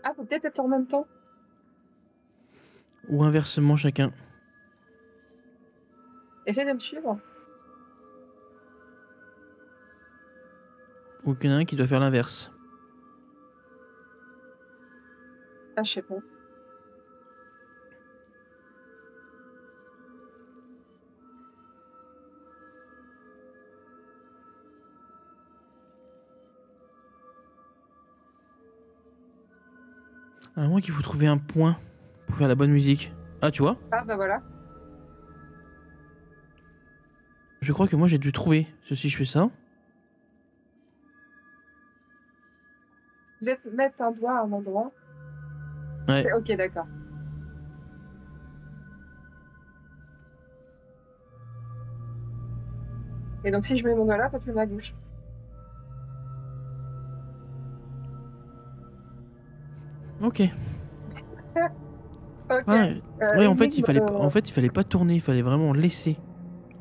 Ah, faut peut-être être en même temps. Ou inversement chacun. Essaye de me suivre. Ou qu'il y en a un qui doit faire l'inverse. Ah, je sais pas. À moins qu'il faut trouver un point pour faire la bonne musique. Ah, tu vois? Ah, bah voilà. Je crois que moi j'ai dû trouver. Si je fais ça. Vous êtes mettre un doigt à un endroit. Ouais. C'est ok, d'accord. Ok. Et donc si je mets mon doigt là, toi tu le mets à gauche. Ok. Ok. Ouais, en fait, énigme, il fallait pas tourner, il fallait vraiment laisser.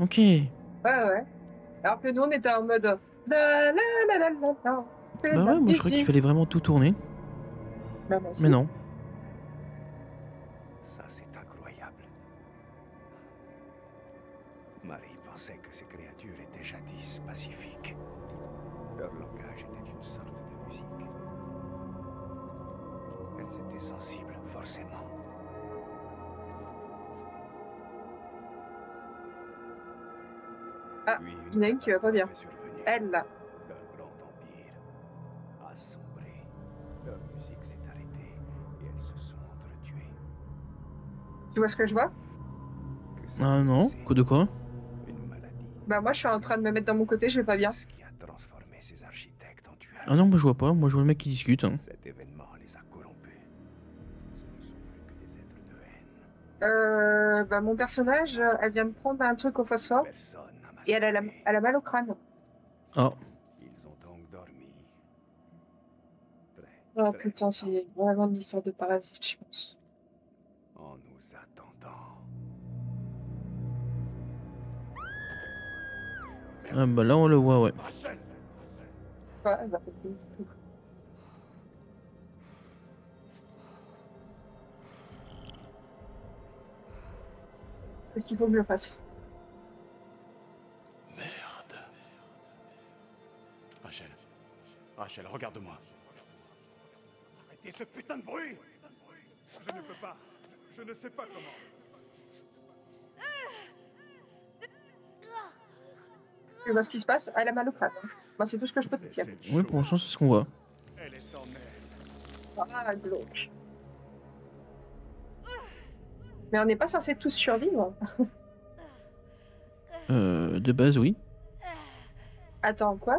Ok. Ouais, ouais. Alors que nous, on était en mode. La, la, la, la, la, la, c'est Bah la ouais, moi je croyais qu'il musique. fallait vraiment tout tourner. Bah, moi aussi. Mais non. Ça, c'est incroyable. Marie pensait que ces créatures étaient jadis pacifiques. Leur langage était une sorte de musique. Elles étaient sensibles, forcément. Ah, Puis il y en a une qui va pas bien. catastrophe est survenue. Elle, là. Leur grand empire a sombré. Leur musique s'est arrêtée et elles se sont entretuées. Tu vois ce que je vois? Que s'est-il Ah non, passé? quoi de quoi? Une maladie. Bah, moi, je suis en train de me mettre dans mon côté, je vais pas bien. Ce qui a transformé ces architectes en tueurs. Ah non, moi je vois pas, moi je vois le mec qui discute. Hein. Cet événement les a corrompus. Ce ne sont plus que des êtres de haine. Bah, mon personnage, elle vient de prendre un truc au phosphore Personne n'a et elle a mal au crâne. Oh, Ils ont donc dormi. Très, Oh très putain, longtemps. c'est vraiment une histoire de parasite, je pense. En nous attendant. ah bah là on le voit, ouais. Rachel! Ouais, elle va péter tout. Qu'est-ce qu'il faut que je fasse? Merde. Rachel. Rachel, regarde-moi. Arrêtez ce putain de bruit! Je ne peux pas. Je ne sais pas comment. Tu vois ce qui se passe? Elle a mal au crâne. Hein. Moi, c'est tout ce que je peux te dire. Cette Ouais, pour chose, l'instant c'est ce qu'on voit. elle est en elle. Ah, glauque. Mais on n'est pas censé tous survivre. De base, oui. Attends, quoi?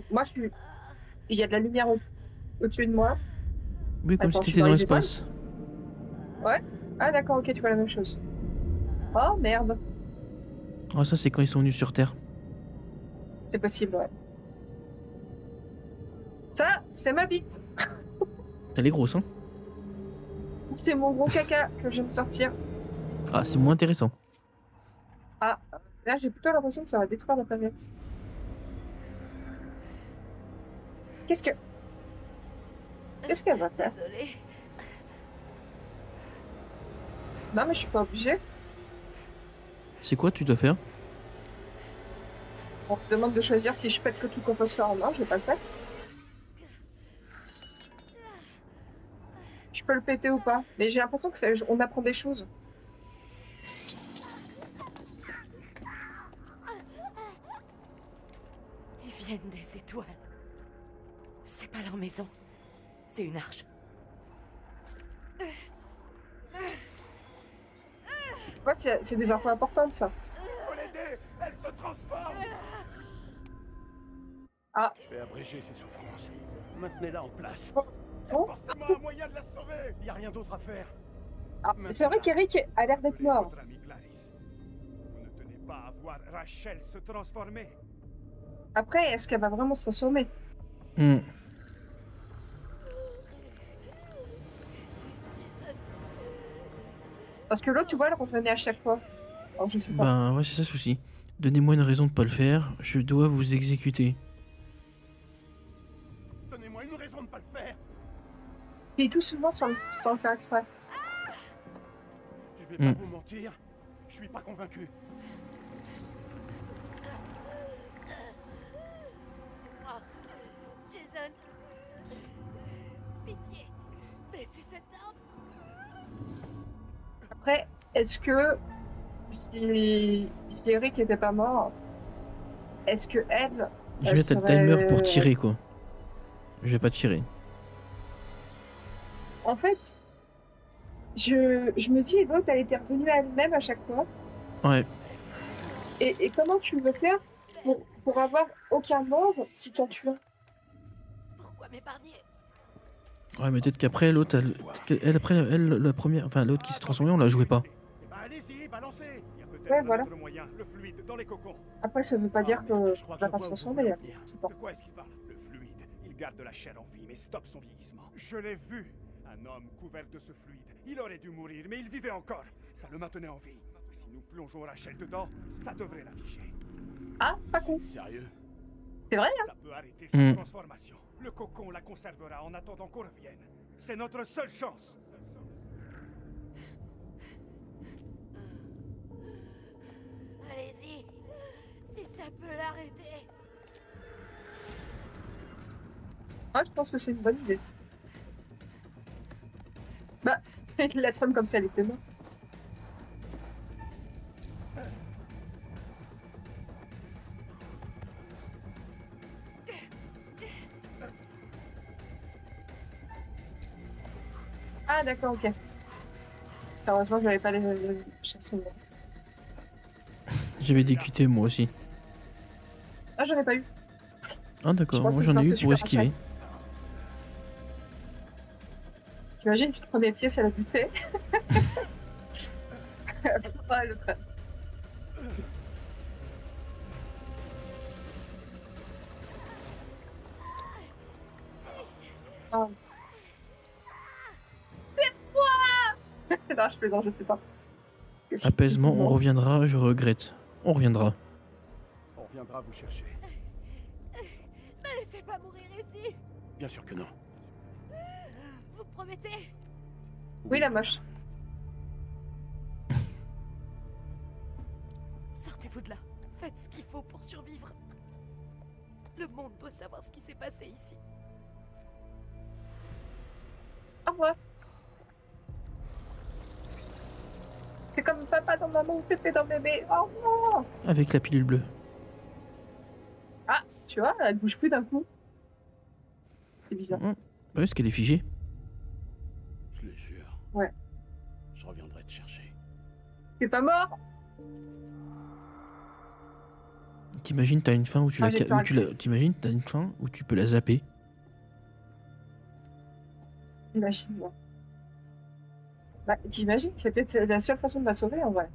Moi, je suis... Il y a de la lumière au-dessus de moi. Oui, comme Attends, si je suis t'étais dans les l'espace. Ouais? Ah, d'accord, ok, tu vois la même chose. Oh, merde. Ah, ça c'est quand ils sont venus sur Terre. C'est possible, ouais. Ça, c'est ma bite. Elle est grosse, hein. C'est mon gros caca que je viens de sortir. Ah, c'est moins intéressant. Ah, là, j'ai plutôt l'impression que ça va détruire la planète. Qu'est-ce qu'elle va faire? Désolée. Non, mais je suis pas obligée. C'est quoi tu dois faire? On me demande de choisir si je pète le truc au phosphore ou non, je vais pas le faire. Je peux le péter ou pas, mais j'ai l'impression que on apprend des choses. Ils viennent des étoiles. C'est pas leur maison. C'est une arche. Ouais, c'est des infos importantes, ça. Faut l'aider! Elle se transforme! Ah. Je vais abréger ses souffrances. Maintenez-la en place. Bon. Forcément un moyen de la sauver! Il n'y a rien d'autre à faire. Ah, c'est vrai qu'Eric a l'air d'être mort. Votre ami Clarisse. Vous ne tenez pas à voir Rachel se transformer. Après, est-ce qu'elle va vraiment se transformer? Hmm. Parce que l'autre, tu vois, elle revenait à chaque fois. Alors, je sais pas. Ben ouais, c'est ça le souci. Donnez-moi une raison de pas le faire, je dois vous exécuter. Donnez-moi une raison de ne pas le faire. Et tout souvent sans le faire exprès. Je vais pas vous mentir. Je suis pas convaincu. C'est moi. Jason. Pitié. Baissez cette arme. Après, est-ce que si Eric était pas mort, est-ce que elle Je vais mettre le serait... timer pour tirer quoi. Je vais pas tirer. En fait, je me dis, l'autre, elle était revenue à elle-même à chaque fois. Ouais. Et comment tu veux faire pour avoir aucun mort si t'en tues un? Pourquoi m'épargner? Ouais, mais peut-être qu'après l'autre, elle, la première, enfin l'autre qui s'est transformée, on la jouait pas. Eh ben allez-y. Allez-y, balancez. Il y a peut-être Ouais, un voilà. autre moyen, le fluide, dans les cocons. Après, ça veut pas dire merde, que je crois on va je pas vois se où vous ressembler. voulez Hein. en venir. C'est pas. De quoi est-ce qu'il parle? Le fluide, il garde de la chair en vie, mais stoppe son vieillissement. Je l'ai vu. Un homme couvert de ce fluide. Il aurait dû mourir, mais il vivait encore. Ça le maintenait en vie. Si nous plongeons Rachel dedans, ça devrait l'afficher. Ah, pas con. Sérieux? C'est vrai, hein? Ça peut arrêter sa transformation. Le cocon la conservera en attendant qu'on revienne. C'est notre seule chance. Allez-y, si ça peut l'arrêter. Ah, je pense que c'est une bonne idée. Bah, la trame comme ça, elle était morte. Ah, d'accord, ok. Heureusement que j'avais pas les chansons. J'avais des QT moi aussi. Ah, j'en ai pas eu. Ah d'accord, Je pense moi que j'en c'est ai parce eu que je pour suis esquiver. T'imagines, tu te prends des pièces à la butée. Ah, le crâne. Ah. C'est moi. Non, je plaisante, je sais pas. Apaisement, on reviendra, je regrette. On reviendra. On viendra vous chercher. Ne laissez pas mourir ici. Bien sûr que non. Vous promettez? Oui, la moche. Sortez-vous de là. Faites ce qu'il faut pour survivre. Le monde doit savoir ce qui s'est passé ici. Au revoir. C'est comme papa dans maman ou pépé dans bébé. Au revoir. Avec la pilule bleue. Ah, tu vois, elle bouge plus d'un coup. C'est bizarre. Ouais, parce qu'elle est figée. Je le jure. Ouais. Je reviendrai te chercher. T'es pas mort? T'imagines, t'as une fin où tu Ah, la, j'ai peur t'imagines, t'as une fin où tu peux la zapper. Imagine-moi. Bah, t'imagines, c'est peut-être la seule façon de la sauver en vrai.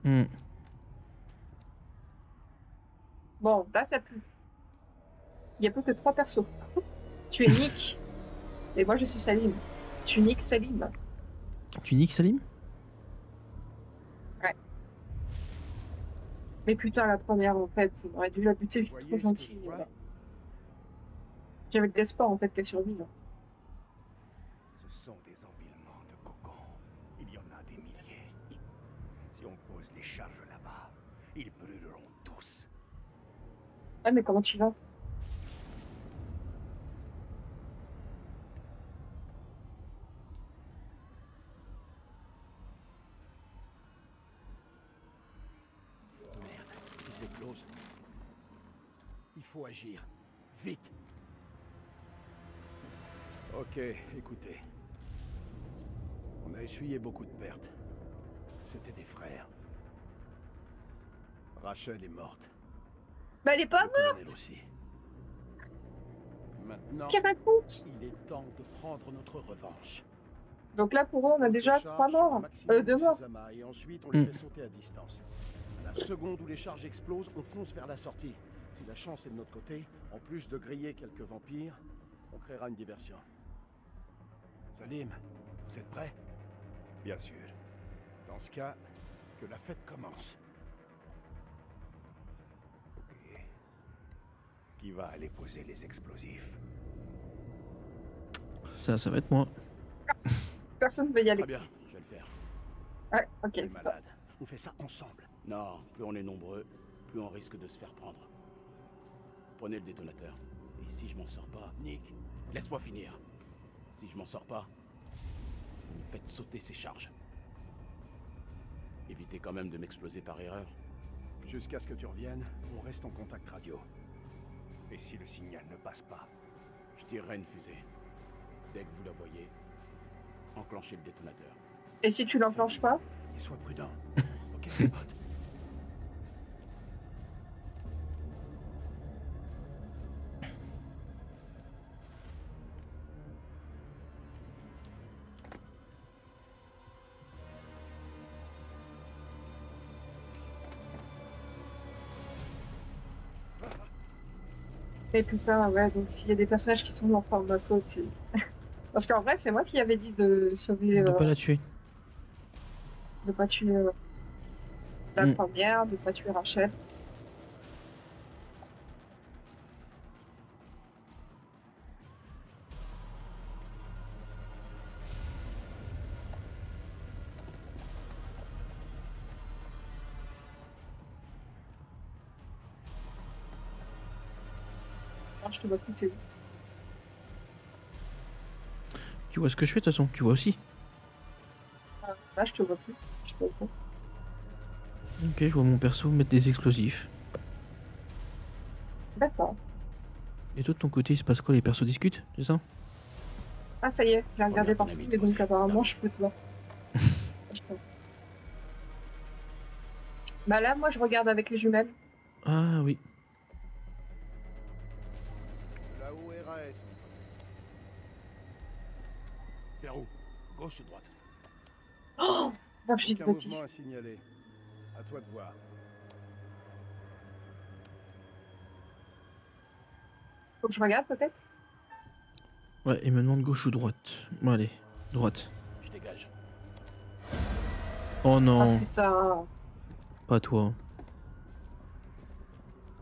Hmm. Bon, là ça pue. Il n'y a plus que 3 persos. Tu es Nick. Et moi je suis Salim. Tu niques Salim. Tu niques Salim? Ouais. Mais putain, la première en fait, on aurait dû la buter, je suis Voyez trop ce que gentille. je vois? Ouais. J'avais de l'espoir en fait qu'elle survive. Ce sont des empilements de cocons. Il y en a des milliers. Si on pose les charges là-bas, ils brûleront tous. Ah, mais comment tu vas? Merde, il s'éclose. Il faut agir. Vite. Ok, écoutez. On a essuyé beaucoup de pertes. C'était des frères. Rachel est morte. Bah, elle est pas Le colonel morte! aussi. Maintenant, Qu'est-ce qu'elle raconte? il est temps de prendre notre revanche. Donc là, pour eux, on a déjà 3 morts. 2 morts. Et ensuite, on les fait sauter à distance. À la seconde où les charges explosent, on fonce vers la sortie. Si la chance est de notre côté, en plus de griller quelques vampires, on créera une diversion. Salim, vous êtes prêts? Bien sûr. Dans ce cas, que la fête commence. Ok. Qui va aller poser les explosifs? Ça va être moi. Personne ne veut y aller. Très bien, je vais le faire. Ouais, ok, Les c'est malades, on fait ça ensemble. Non, plus on est nombreux, plus on risque de se faire prendre. Prenez le détonateur. Et si je m'en sors pas, Nick, laisse-moi finir. Si je m'en sors pas, vous me faites sauter ces charges. Évitez quand même de m'exploser par erreur. jusqu'à ce que tu reviennes, on reste en contact radio. Et si le signal ne passe pas? Je tirerai une fusée. Dès que vous la voyez, enclenchez le détonateur. Et si tu l'enclenches pas? Et sois prudent. Ok, mon pote. Mais putain, ouais, donc s'il y a des personnages qui sont morts par ma faute, c'est... Parce qu'en vrai, c'est moi qui avais dit de sauver... De pas la tuer. de pas tuer la Mm. première, de pas tuer Rachel. Alors, je te vois plus, t'es où? Tu vois ce que je fais de toute façon, tu vois aussi. Là, je te vois plus. Je te vois pas. Ok, je vois mon perso mettre des explosifs. D'accord. Et toi de ton côté, il se passe quoi? Les persos discutent, c'est ça? Ah, ça y est, j'ai regardé Regarde ton partout, ami mais donc posé. apparemment, je peux te voir. Bah là, moi, je regarde avec les jumelles. Ah oui. Là-haut, RAS, mon pote. Vers où? Gauche ou droite? Oh non, je dis de Aucun bêtises. mouvement à signaler. À toi de voir. Faut que je regarde, peut-être? Ouais, il me demande gauche ou droite. Bon allez, droite. Je dégage. Oh Ah non, putain. pas toi.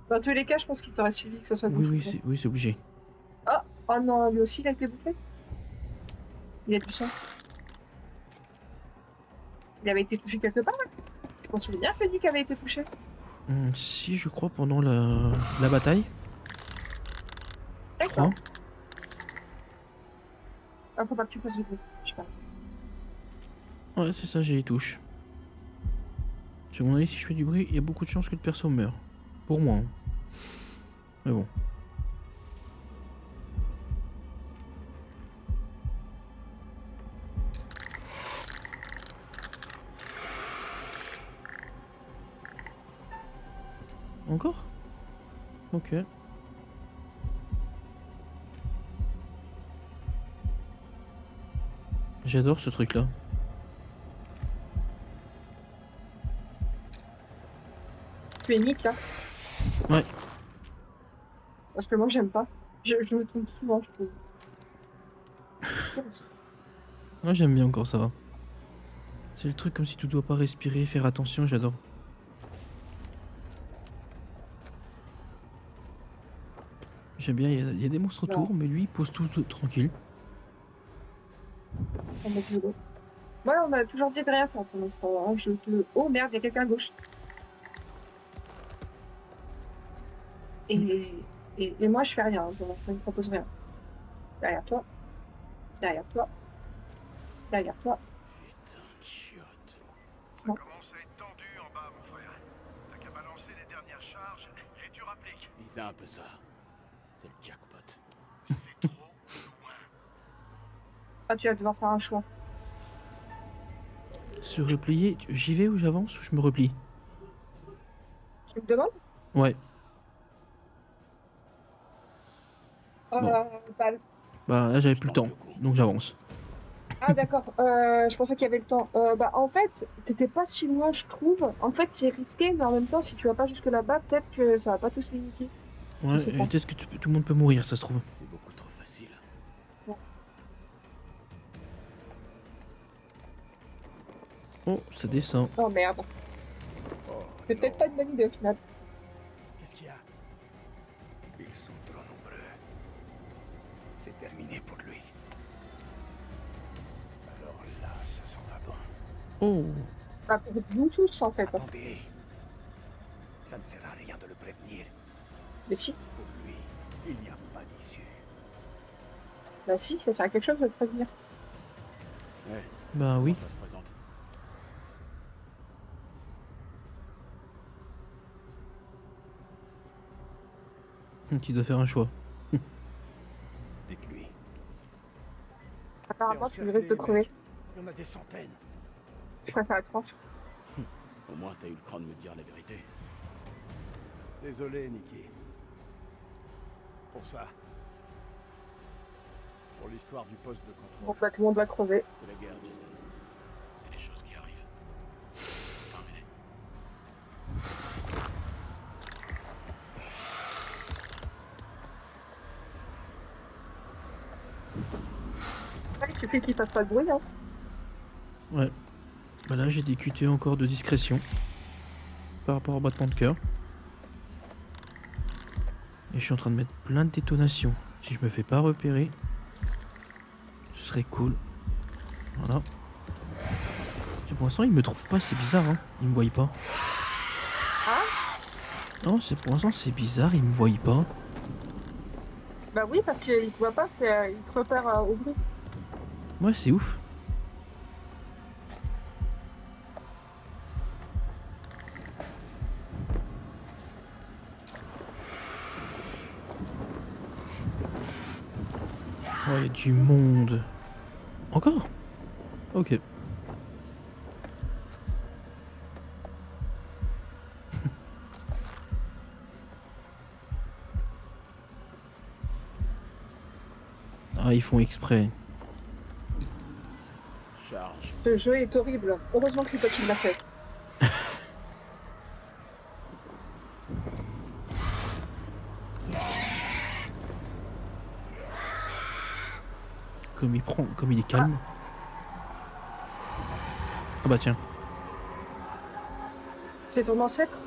Dans tous les cas, je pense qu'il t'aurait suivi, que ce soit Oui, gauche ou oui, droite. c'est obligé. Oh, oh non, lui aussi, il a été bouffé. Il a du sang. Il avait été touché quelque part, là? Je m'en souviens que Nick avait été touché. Si, je crois, pendant la bataille. Je crois. D'accord. Ah, faut pas que tu fasses du bruit. Je sais pas. Ouais, c'est ça, j'ai les touches. Sur mon avis, si je fais du bruit, il y a beaucoup de chances que le perso meure. Pour moi. Hein. Mais bon. Encore? Ok. J'adore ce truc-là. Tu es Nick, hein? Ouais. Parce que moi, j'aime pas. Je me trompe souvent, je trouve. Ouais, j'aime bien encore, ça va. C'est le truc comme si tu dois pas respirer, faire attention, j'adore. J'aime bien, il y a des monstres autour, mais lui, il pose tout tranquille. On met de l'eau. Ouais, on a toujours dit de rien faire pour l'instant. Hein. Je te... Oh merde, il y a quelqu'un à gauche. Et moi, je fais rien. Hein. Pour l'instant, il me propose rien. Derrière toi. Derrière toi. Derrière toi. Putain de chiotte. Ça commence à être tendu en bas, mon frère. T'as qu'à balancer les dernières charges et tu rappliques. C'est un peu ça. C'est le jackpot. C'est trop loin. Ah, tu vas devoir faire un choix. Se replier, j'y vais ou j'avance ou je me replie? Tu me demandes? Ouais. Bon. Balle. Bah là, j'avais Je plus le tente temps, le coup. donc j'avance. Ah, d'accord. Je pensais qu'il y avait le temps. Bah, en fait, t'étais pas si loin, je trouve. En fait, c'est risqué, mais en même temps, si tu vas pas jusque là-bas, peut-être que ça va pas tous les niquer. Ouais, sais pas. peut-être que tout le monde peut mourir, ça se trouve. C'est beaucoup trop facile. Oh, ça descend. Oh merde. Oh, C'est peut-être pas une bonne idée au final. qu'est-ce qu'il y a? Ils sont trop nombreux. C'est terminé pour lui. Alors là, ça sent la bon. Oh, Bah, pour nous tous, en fait. Hein. Attendez. Ça ne sert à rien de le prévenir. Mais si. Pour lui, il n'y a pas d'issue. Bah, si, ça sert à quelque chose de le prévenir. Ouais, bah oui. ça se présente. Tu dois faire un choix. Dites-lui. Apparemment, T'es tu mérites de encerclé, crever. mec. Il y en a des centaines. Je préfère être franche. Au moins, t'as eu le cran de me dire la vérité. Désolé, Nicky. Pour ça. Pour l'histoire du poste de contrôle. Donc, bah, tout le monde va crever. C'est la guerre, Jason. C'est des choses qui arrivent. Terminé. Suffit qu'il fasse pas de bruit, hein. Ouais. Bah là, j'ai des QTE encore de discrétion. Par rapport au battement de cœur. Et je suis en train de mettre plein de détonations. Si je me fais pas repérer, ce serait cool. Voilà. Pour l'instant, il me trouve pas, c'est bizarre, hein. Il me voit pas. Ah? Non, pour l'instant, c'est bizarre, il me voit pas. Bah oui, parce qu'il te voit pas, il te repère au bruit. Ouais, c'est ouf. Oh, il y a du monde. Encore? Ok. Ah, ils font exprès. Charge. Ce jeu est horrible. Heureusement que c'est toi qui l'as fait. Comme il est calme. Ah bah tiens. C'est ton ancêtre?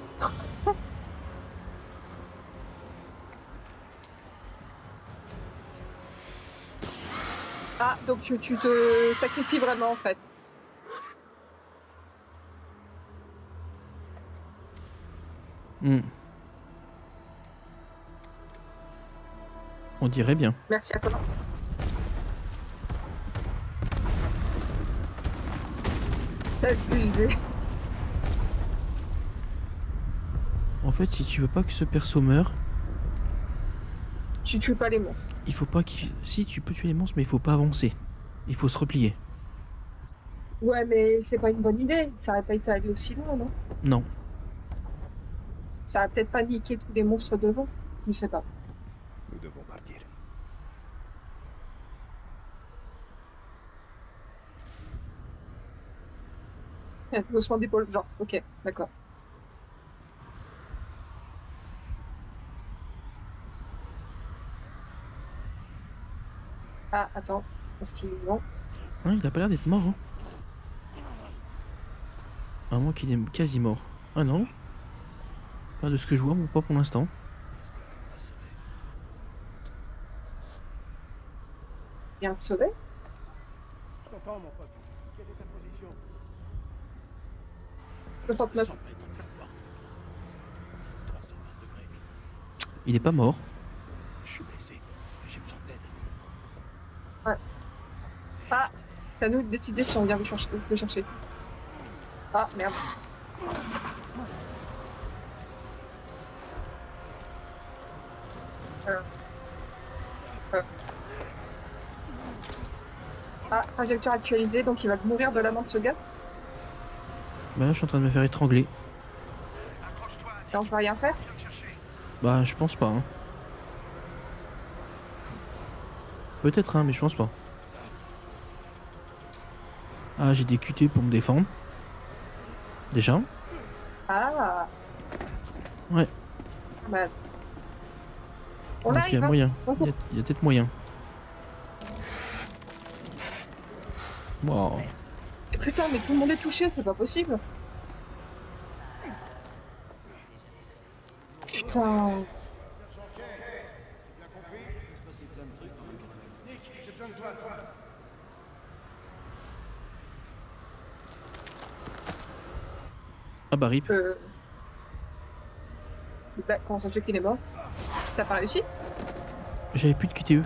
Ah, donc tu te sacrifies vraiment en fait. Hmm. On dirait bien. Merci à toi. Abusé. En fait, si tu veux pas que ce perso meure, Tu tues pas les monstres. il faut pas qu'il... Si, tu peux tuer les monstres, mais il faut pas avancer. Il faut se replier. Ouais, mais c'est pas une bonne idée. Ça aurait pas été allé aussi loin, non? Non. Ça aurait peut-être pas niqué tous les monstres devant. Je sais pas. Nous devons partir. Haussement d'épaule, genre, ok, d'accord. Ah, attends, parce qu'il est bon. Hein, il a pas l'air d'être mort. Hein. À moins qu'il est quasi mort. Ah non. Pas de ce que je vois, bon, pas pour l'instant. Bien te sauver. Je t'entends, mon pote. Quelle est ta position? 69. 100 mètres de la porte. 320 degrés. Il est pas mort. Je suis blessé. J'ai besoin d'aide. Ah, c'est à nous de décider si on vient le chercher. Ah, merde. Ah, trajectoire actualisée, donc il va mourir de la main de ce gars. Bah là, je suis en train de me faire étrangler. Non, je vais rien faire. Bah, je pense pas. Hein. Peut-être, hein, mais je pense pas. Ah, j'ai des QT pour me défendre. Déjà. Ah. Ouais. Bah. On Donc il y arrive, a hein. moyen. On court. Il y a peut-être moyen. Wow. Putain, mais tout le monde est touché, c'est pas possible. Putain. Nick, j'ai besoin de toi. Ah bah rip. Bah, comment ça se fait qu'il est mort? T'as pas réussi? J'avais plus de QTE.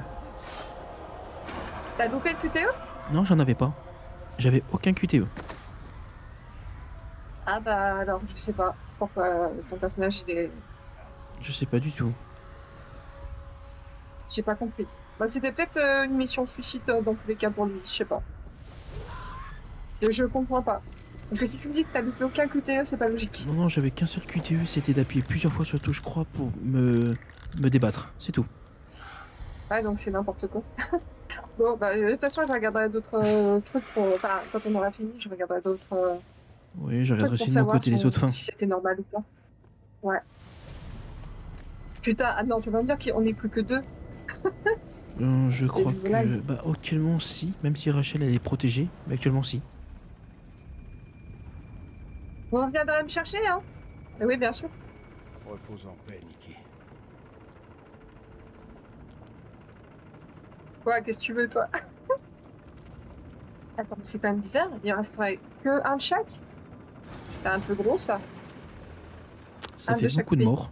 T'as loupé le QTE? Non, j'en avais pas. J'avais aucun QTE. Ah bah alors, je sais pas pourquoi ton personnage il est... Je sais pas du tout. J'ai pas compris. Bah c'était peut-être une mission suicide dans tous les cas pour lui, je sais pas. Je comprends pas. Parce que si tu me dis que t'as loupé aucun QTE, c'est pas logique. Non, non, j'avais qu'un seul QTE, c'était d'appuyer plusieurs fois sur la touche croix pour me débattre. C'est tout. Ouais, donc c'est n'importe quoi. Bon, bah de toute façon, je regarderai d'autres trucs pour... Enfin, quand on aura fini, je regarderai d'autres... Oui, je regarderai pour aussi de mon savoir côté les autres fins. si c'était normal ou pas. Ouais. Putain, ah non, tu vas me dire qu'on est plus que deux. Je crois du volaille. que... Bah, actuellement, si. Même si Rachel, elle est protégée. Mais actuellement, si. Vous reviendrez me chercher, hein? Oui, bien sûr. Repose en paix, Nikki. Quoi, qu'est-ce que tu veux, toi? Attends, mais c'est quand même bizarre. Il resterait que un de chaque. C'est un peu gros, ça. Ça Un fait de chaque beaucoup de pays. morts.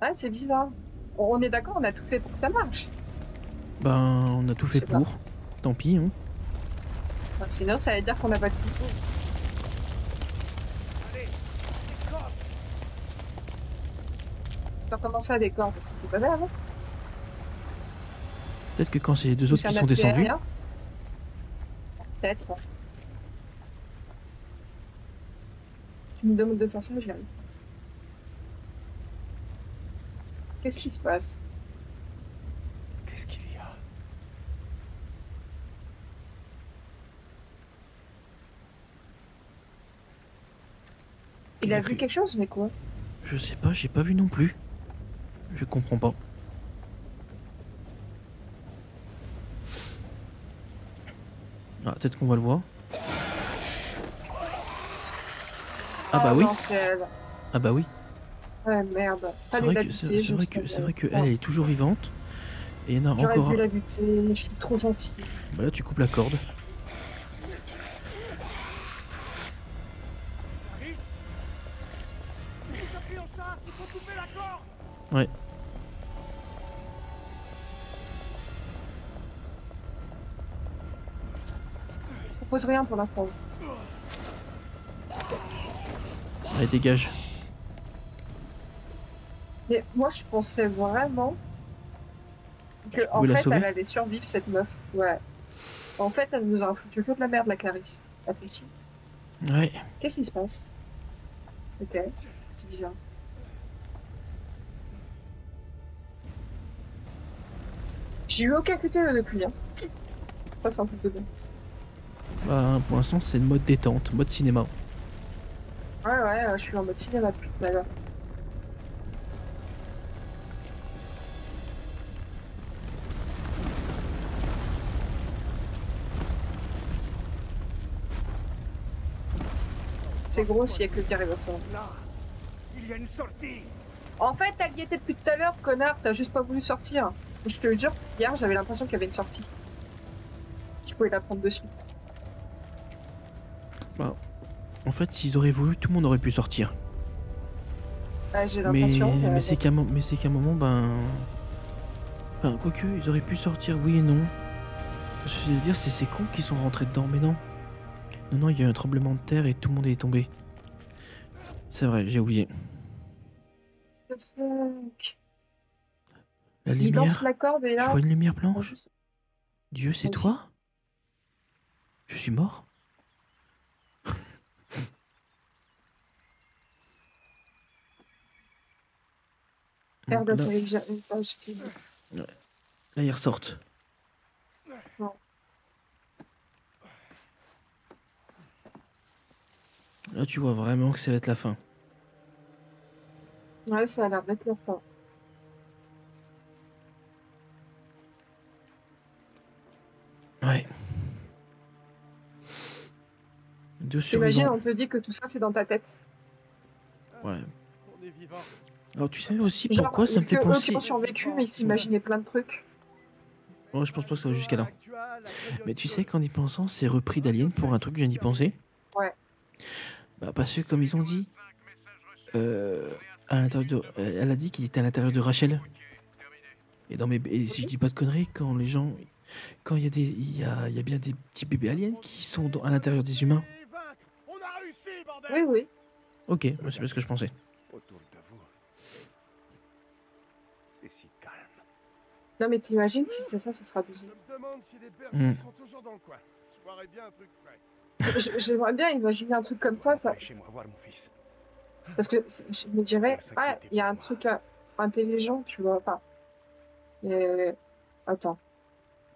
Ouais, c'est bizarre. On est d'accord, on a tout fait pour que ça marche. Ben, on a tout fait Je sais pas. pour. Tant pis, hein. Enfin, sinon, ça veut dire qu'on n'a pas de couteau. T'as commencé à des cordes. C'est pas grave, hein? Peut-être que quand c'est les deux Ou autres c'est qui un sont appui descendus... aérien. Peut-être. Tu me demandes de faire ça, j'y arrive. Qu'est-ce qui se passe? Qu'est-ce qu'il y a? Il Il a a vu cru- quelque chose, mais quoi? Je sais pas, j'ai pas vu non plus. Je comprends pas. Ah, peut-être qu'on va le voir. Ah bah Oh oui. non, c'est elle. Ah bah oui. Ouais, merde. C'est Fallait vrai la que c'est buter, je vrai savais. que c'est vrai que Oh, elle est toujours vivante. Et il y en a j'aurais encore. dû la buter, je suis trop gentille. Bah là tu coupes la corde. Chris, il nous a pris en chasse, il faut couper la corde. Ouais. Je propose rien pour l'instant. Allez dégage. Mais moi, je pensais vraiment que, Tu en pouvais la fait, sauver elle allait survivre, cette meuf. Ouais. En fait, elle nous a foutu que de la merde, la Clarisse. La petite. Ouais. Qu'est-ce qui se passe? Ok, c'est bizarre. J'ai eu aucun QTE depuis, hein. Ça, c'est un truc de bon. Bah pour l'instant c'est le mode détente, mode cinéma. Ouais, je suis en mode cinéma depuis tout à l'heure. C'est gros s'il y a que qui arrive à ça. Là, il y a une sortie. En fait, elle y était depuis tout à l'heure, connard, t'as juste pas voulu sortir. Je te jure, hier, j'avais l'impression qu'il y avait une sortie. Je pouvais la prendre de suite. Bah en fait s'ils auraient voulu, tout le monde aurait pu sortir. Ouais, j'ai Mais, l'impression. mais c'est qu'à un moment, ben... Enfin, quoique, ils auraient pu sortir, oui et non. Je veux dire, c'est ces cons qui sont rentrés dedans, mais non. Non, il y a eu un tremblement de terre et tout le monde est tombé. C'est vrai, j'ai oublié. What the fuck? La Il lance lumière, la corde et je là... vois une lumière Oh, blanche. juste- Dieu, c'est Moi aussi. toi? Je suis mort? Air Donc de là, message, c'est bon. là, ils ressortent. Non. Là, tu vois vraiment que ça va être la fin. Ouais, ça a l'air d'être leur fin. Ouais. Deux T'imagines, survivants. on te dit que tout ça, c'est dans ta tête. Ouais. On est vivant. Alors, tu sais aussi Genre, pourquoi ça me fait que eux penser... qui ont survécu, mais ils s'imaginaient plein de trucs. Ouais, je pense pas que ça va jusqu'à là. Mais tu sais qu'en y pensant, c'est repris d'Alien pour un truc, je viens d'y penser. Ouais. Bah parce que comme ils ont dit, à l'intérieur de... elle a dit qu'il était à l'intérieur de Rachel. Et et si je dis pas de conneries, quand les gens, quand il y a il y a bien des petits bébés aliens qui sont à l'intérieur des humains. On a réussi, bordel. Oui, oui. Ok, moi, c'est pas ce que je pensais. Autour de vous, c'est si calme. Non, mais t'imagines, si c'est ça, ça sera abusé. Je me demande si les bergers Hmm. sont toujours dans le coin. Je boirais bien un truc frais. J'aimerais bien imaginer un truc comme ça. Laissez-moi voir mon fils. Parce que je me dirais, ah, il y a un truc intelligent, tu vois. Enfin, et... Attends.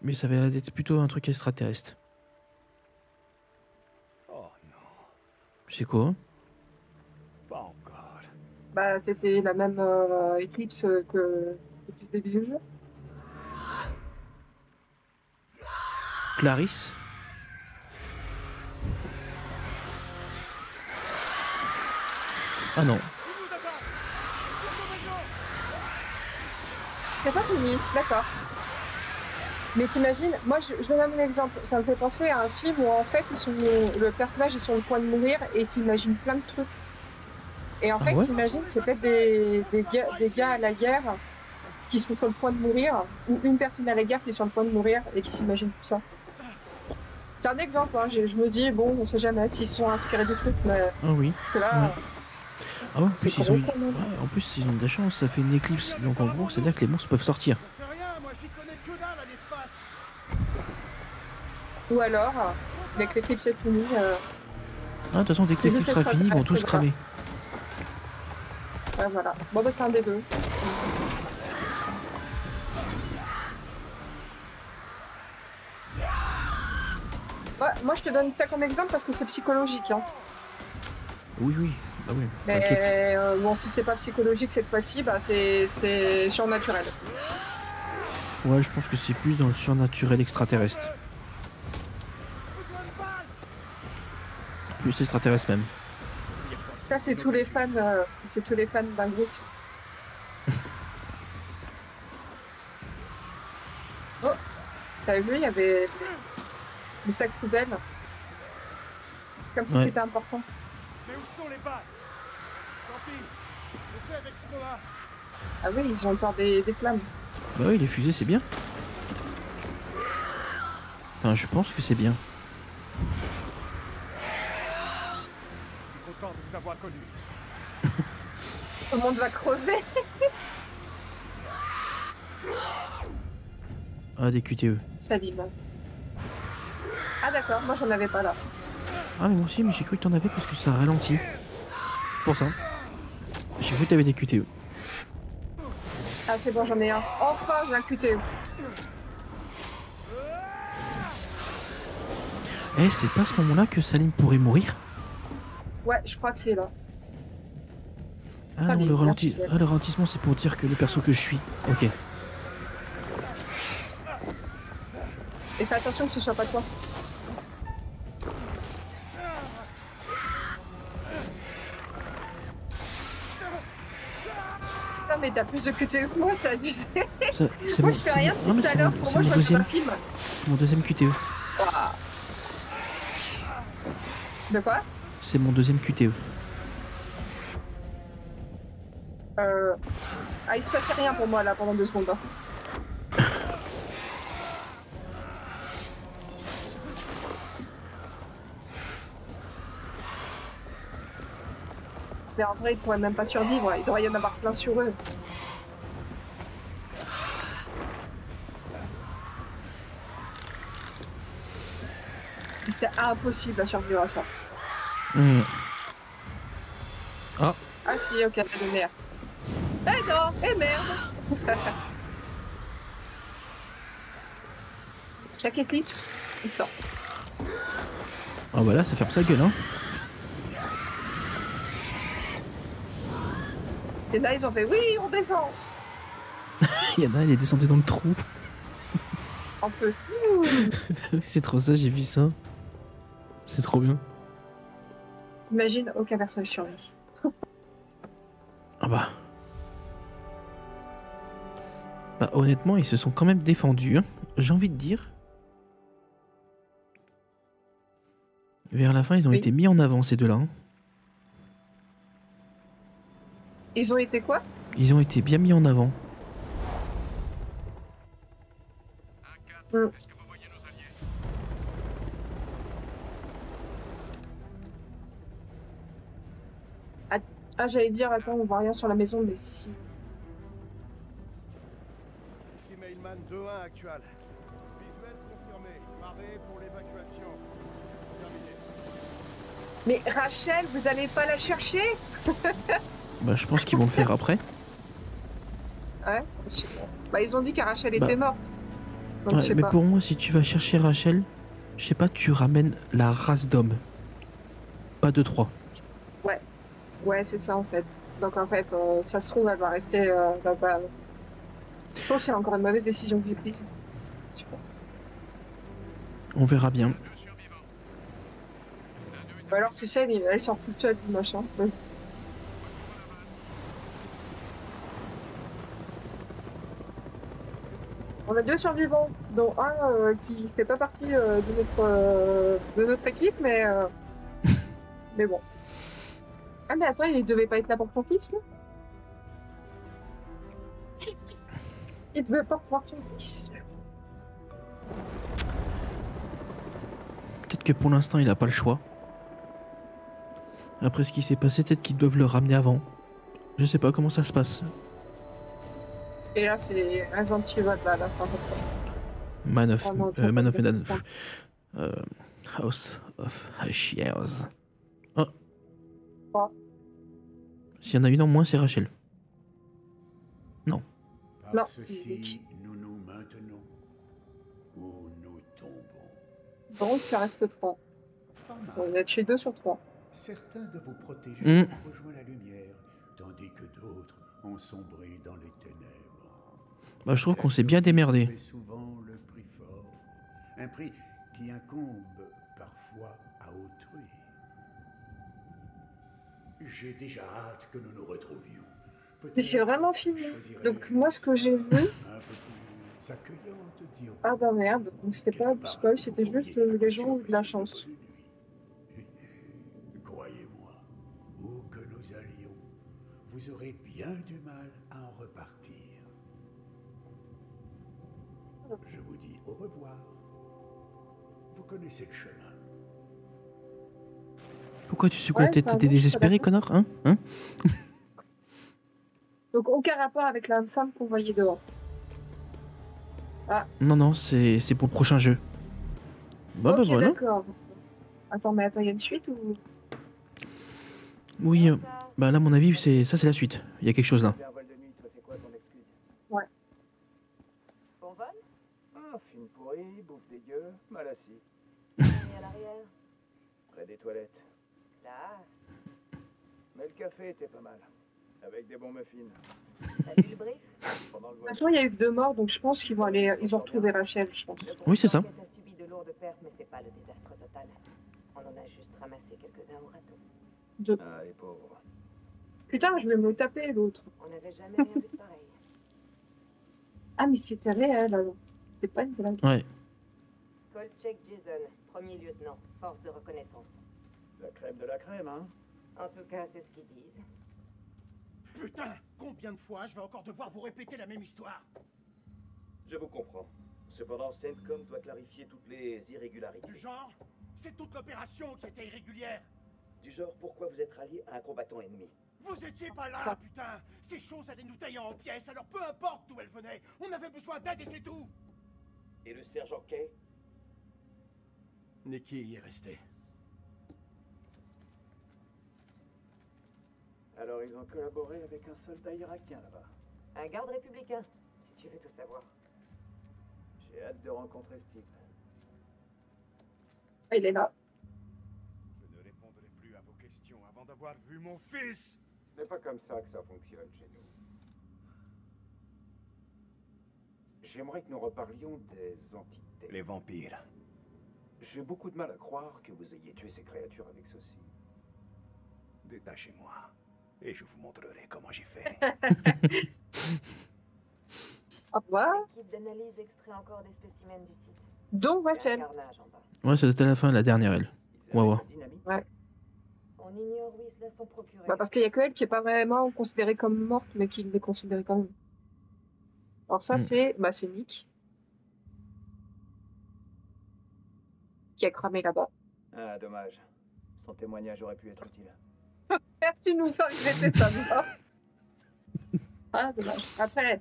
Mais ça avait l'air d'être plutôt un truc extraterrestre. Oh non, C'est quoi? pas encore. Bah, c'était la même Eclipse que depuis le début du jeu. Clarisse. Ah non. C'est pas fini, d'accord. Mais t'imagines, moi je donne un exemple, ça me fait penser à un film où en fait le personnage est sur le point de mourir et il s'imagine plein de trucs. Et en fait, ouais t'imagines, c'est peut-être des gars à la guerre qui sont sur le point de mourir, ou une personne à la guerre qui est sur le point de mourir et qui s'imagine tout ça. C'est un exemple, hein. Je me dis, bon, on sait jamais s'ils sont inspirés du truc, mais Ah oui. que là, Ouais. Ah ouais, en c'est plus, ils ont eu... quand même. ouais, en plus, ils ont de la chance, ça fait une éclipse. Donc en gros, c'est-à-dire que les monstres peuvent sortir. Je sais rien, moi j'y connais que dalle à l'espace. Ou alors, avec l'éclipse est finie, Ah, de toute façon, dès que l'éclipse sera finie, ils vont tous cramer. ouais, voilà. Bon, bah, c'est un des deux. Ouais, moi, je te donne ça comme exemple parce que c'est psychologique. Hein. Oui, oui. Bah oui, Mais bon, si c'est pas psychologique cette fois-ci, bah, c'est surnaturel. Ouais, je pense que c'est plus dans le surnaturel extraterrestre. Plus extraterrestre même. Ça, c'est tous les fans d'un groupe. Oh, t'avais vu, il y avait des sacs poubelles. Comme si c'était important. Mais où sont les balles? Tant pis, on fait avec ce qu'on a. Ah oui, ils ont encore des flammes. Bah oui, les fusées, c'est bien. Enfin, je pense que c'est bien. Je suis content de vous avoir connu. Tout le monde va crever. Ah, des QTE. Salim. Ah d'accord, moi j'en avais pas là. Ah, mais moi aussi, mais j'ai cru que t'en avais parce que ça ralentit. Pour ça. J'ai cru que t'avais des QTE. Ah c'est bon, j'en ai un. Enfin, j'ai un QTE. Eh, c'est pas à ce moment-là que Salim pourrait mourir? Ouais, je crois que c'est là. Ah non, le ralentissement, c'est pour dire que le perso que je suis. Ok. Et fais attention que ce soit pas toi. Non mais t'as plus de QTE que moi, c'est abusé. C'est moi mon, je fais rien non, mais tout à l'heure, pour moi je deuxième. film. C'est mon deuxième QTE. Wow. De quoi? C'est mon deuxième QTE. Ah, il se passait rien pour moi là pendant 2 secondes. Hein. Mais en vrai, ils pourraient même pas survivre, il devrait y en avoir plein sur eux. C'est impossible à survivre à ça. Mmh. Ah. Ah si, ok, de merde. Eh non, eh merde. Chaque éclipse, ils sortent. Ah bah là, ça ferme sa gueule, hein. Et là, ils ont fait oui, on descend. Il y en a, il est descendu dans le trou. On peut. C'est trop ça, j'ai vu ça. C'est trop bien. Imagine, aucun personnage survit. Ah bah. Bah honnêtement, ils se sont quand même défendus, hein. J'ai envie de dire. Vers la fin, ils ont été mis en avant, ces deux-là. Hein. Ils ont été quoi? Ils ont été bien mis en avant. Est-ce que vous voyez nos alliés? Ah, j'allais dire, attends, on voit rien sur la maison, mais si. Ici Mailman 2-1 actuel. Visuel confirmé. Marée pour l'évacuation. Terminé. Mais Rachel, vous allez pas la chercher? Bah je pense qu'ils vont le faire après. Ouais, je sais pas. Bah ils ont dit que Rachel était morte. Donc, Ouais, je sais mais pas. pour moi, si tu vas chercher Rachel, je sais pas, tu ramènes la race d'hommes. Pas de 3. Ouais, c'est ça en fait. Donc en fait, ça se trouve, elle va rester. Je pense qu'il y a encore une mauvaise décision que j'ai prise. Je sais pas. On verra bien. Ou alors, tu sais, elle sort toute seule du machin. Ouais. On a 2 survivants, dont un qui fait pas partie de notre équipe, mais bon. Ah mais attends, il devait pas être là pour son fils, là. Il devait pas voir son fils. Peut-être que pour l'instant, il a pas le choix. Après ce qui s'est passé, peut-être qu'ils doivent le ramener avant. Je sais pas comment ça se passe. Et là, c'est un gentil vote là, à la fin, comme ça. Man of Medan. Trop House of Ashes. Oh. Quoi? S'il y en a une en moins, c'est Rachel. Non. Non, Par c'est ceci, Nick. nous nous maintenons ou nous tombons. Donc, il en reste 3. Pas mal. On a tué 2 sur 3. Certains de vos protégés ont rejoint la lumière, tandis que d'autres ont sombré dans les ténèbres. Bah, je trouve qu'on s'est bien démerdé. Mais souvent le prix fort, un prix qui incombe parfois à autrui. J'ai déjà hâte que nous nous retrouvions. Mais c'est vraiment fini. Donc, moi, ce que j'ai vu. Un peu plus accueillante, dirons. Ah bah merde, donc c'était pas du spoil, c'était juste les gens ont eu de la chance. Croyez-moi, où que nous allions, vous aurez bien du mal à en repartir. Je vous dis au revoir. Vous connaissez le chemin. Pourquoi tu secoues la tête? pardon, T'es je suis désespéré, pas connard, hein? Donc aucun rapport avec la femme qu'on voyait dehors. Non, non, c'est pour le prochain jeu. Bah, Ok, bah voilà. d'accord. Attends, il y a une suite ou... Oui, bah là, à mon avis, c'est la suite. Il y a quelque chose là. Ouais. Bon vol? Ah, film pourri, bouffe dégueu, mal assis. Et à l'arrière? Près des toilettes. Là, Mais le café était pas mal. Avec des bons muffins. t'as vu le brief? Pendant le De toute voyage. façon, il y a eu 2 morts, donc je pense qu'ils vont aller... Ils ont retrouvé Rachel, je pense. Oui, c'est ça. L'enquête a subi de lourdes pertes, mais c'est pas le désastre total. On en a juste ramassé quelques-uns au râteau. Ah, les pauvres. Putain, je vais me le taper, l'autre. On n'avait jamais rien vu de pareil. Ah, mais c'était réel, alors. C'est pas une blague. Ouais. Kolchak Jason, premier lieutenant, force de reconnaissance. La crème de la crème, hein? En tout cas, c'est ce qu'ils disent. Putain, combien de fois je vais encore devoir vous répéter la même histoire? Je vous comprends. Cependant, CENTCOM doit clarifier toutes les irrégularités. Du genre, c'est toute l'opération qui était irrégulière. Du genre, pourquoi vous êtes rallié à un combattant ennemi? Vous étiez pas là, putain. Ces choses allaient nous tailler en pièces, alors peu importe d'où elles venaient. On avait besoin d'aide et c'est tout. Et le sergent Kay? Nicky y est resté. Alors ils ont collaboré avec un soldat irakien là-bas. Un garde républicain, si tu veux tout savoir. J'ai hâte de rencontrer Steve. Ah, il est là. Je ne répondrai plus à vos questions avant d'avoir vu mon fils. Ce n'est pas comme ça que ça fonctionne chez nous. J'aimerais que nous reparlions des entités. Les vampires. J'ai beaucoup de mal à croire que vous ayez tué ces créatures avec ceci. Détachez-moi. Et je vous montrerai comment j'ai fait. Au revoir. L'équipe d'analyse extrait encore des spécimens du site. Donc, Il y a un Rachel. carnage en bas. Ouais, c'était la fin, la dernière, elle. Ils Ouais, avaient ouais. de la dynamite. Ouais. On ignore où ils se la sont procurés. Bah, parce qu'il y a que elle qui est pas vraiment considérée comme morte, mais qui l'est considérée quand même. Alors ça, c'est Nick. Qui a cramé là-bas. Ah, dommage. Son témoignage aurait pu être utile. Merci de nous faire regretter ça, là. Ah, dommage. Après,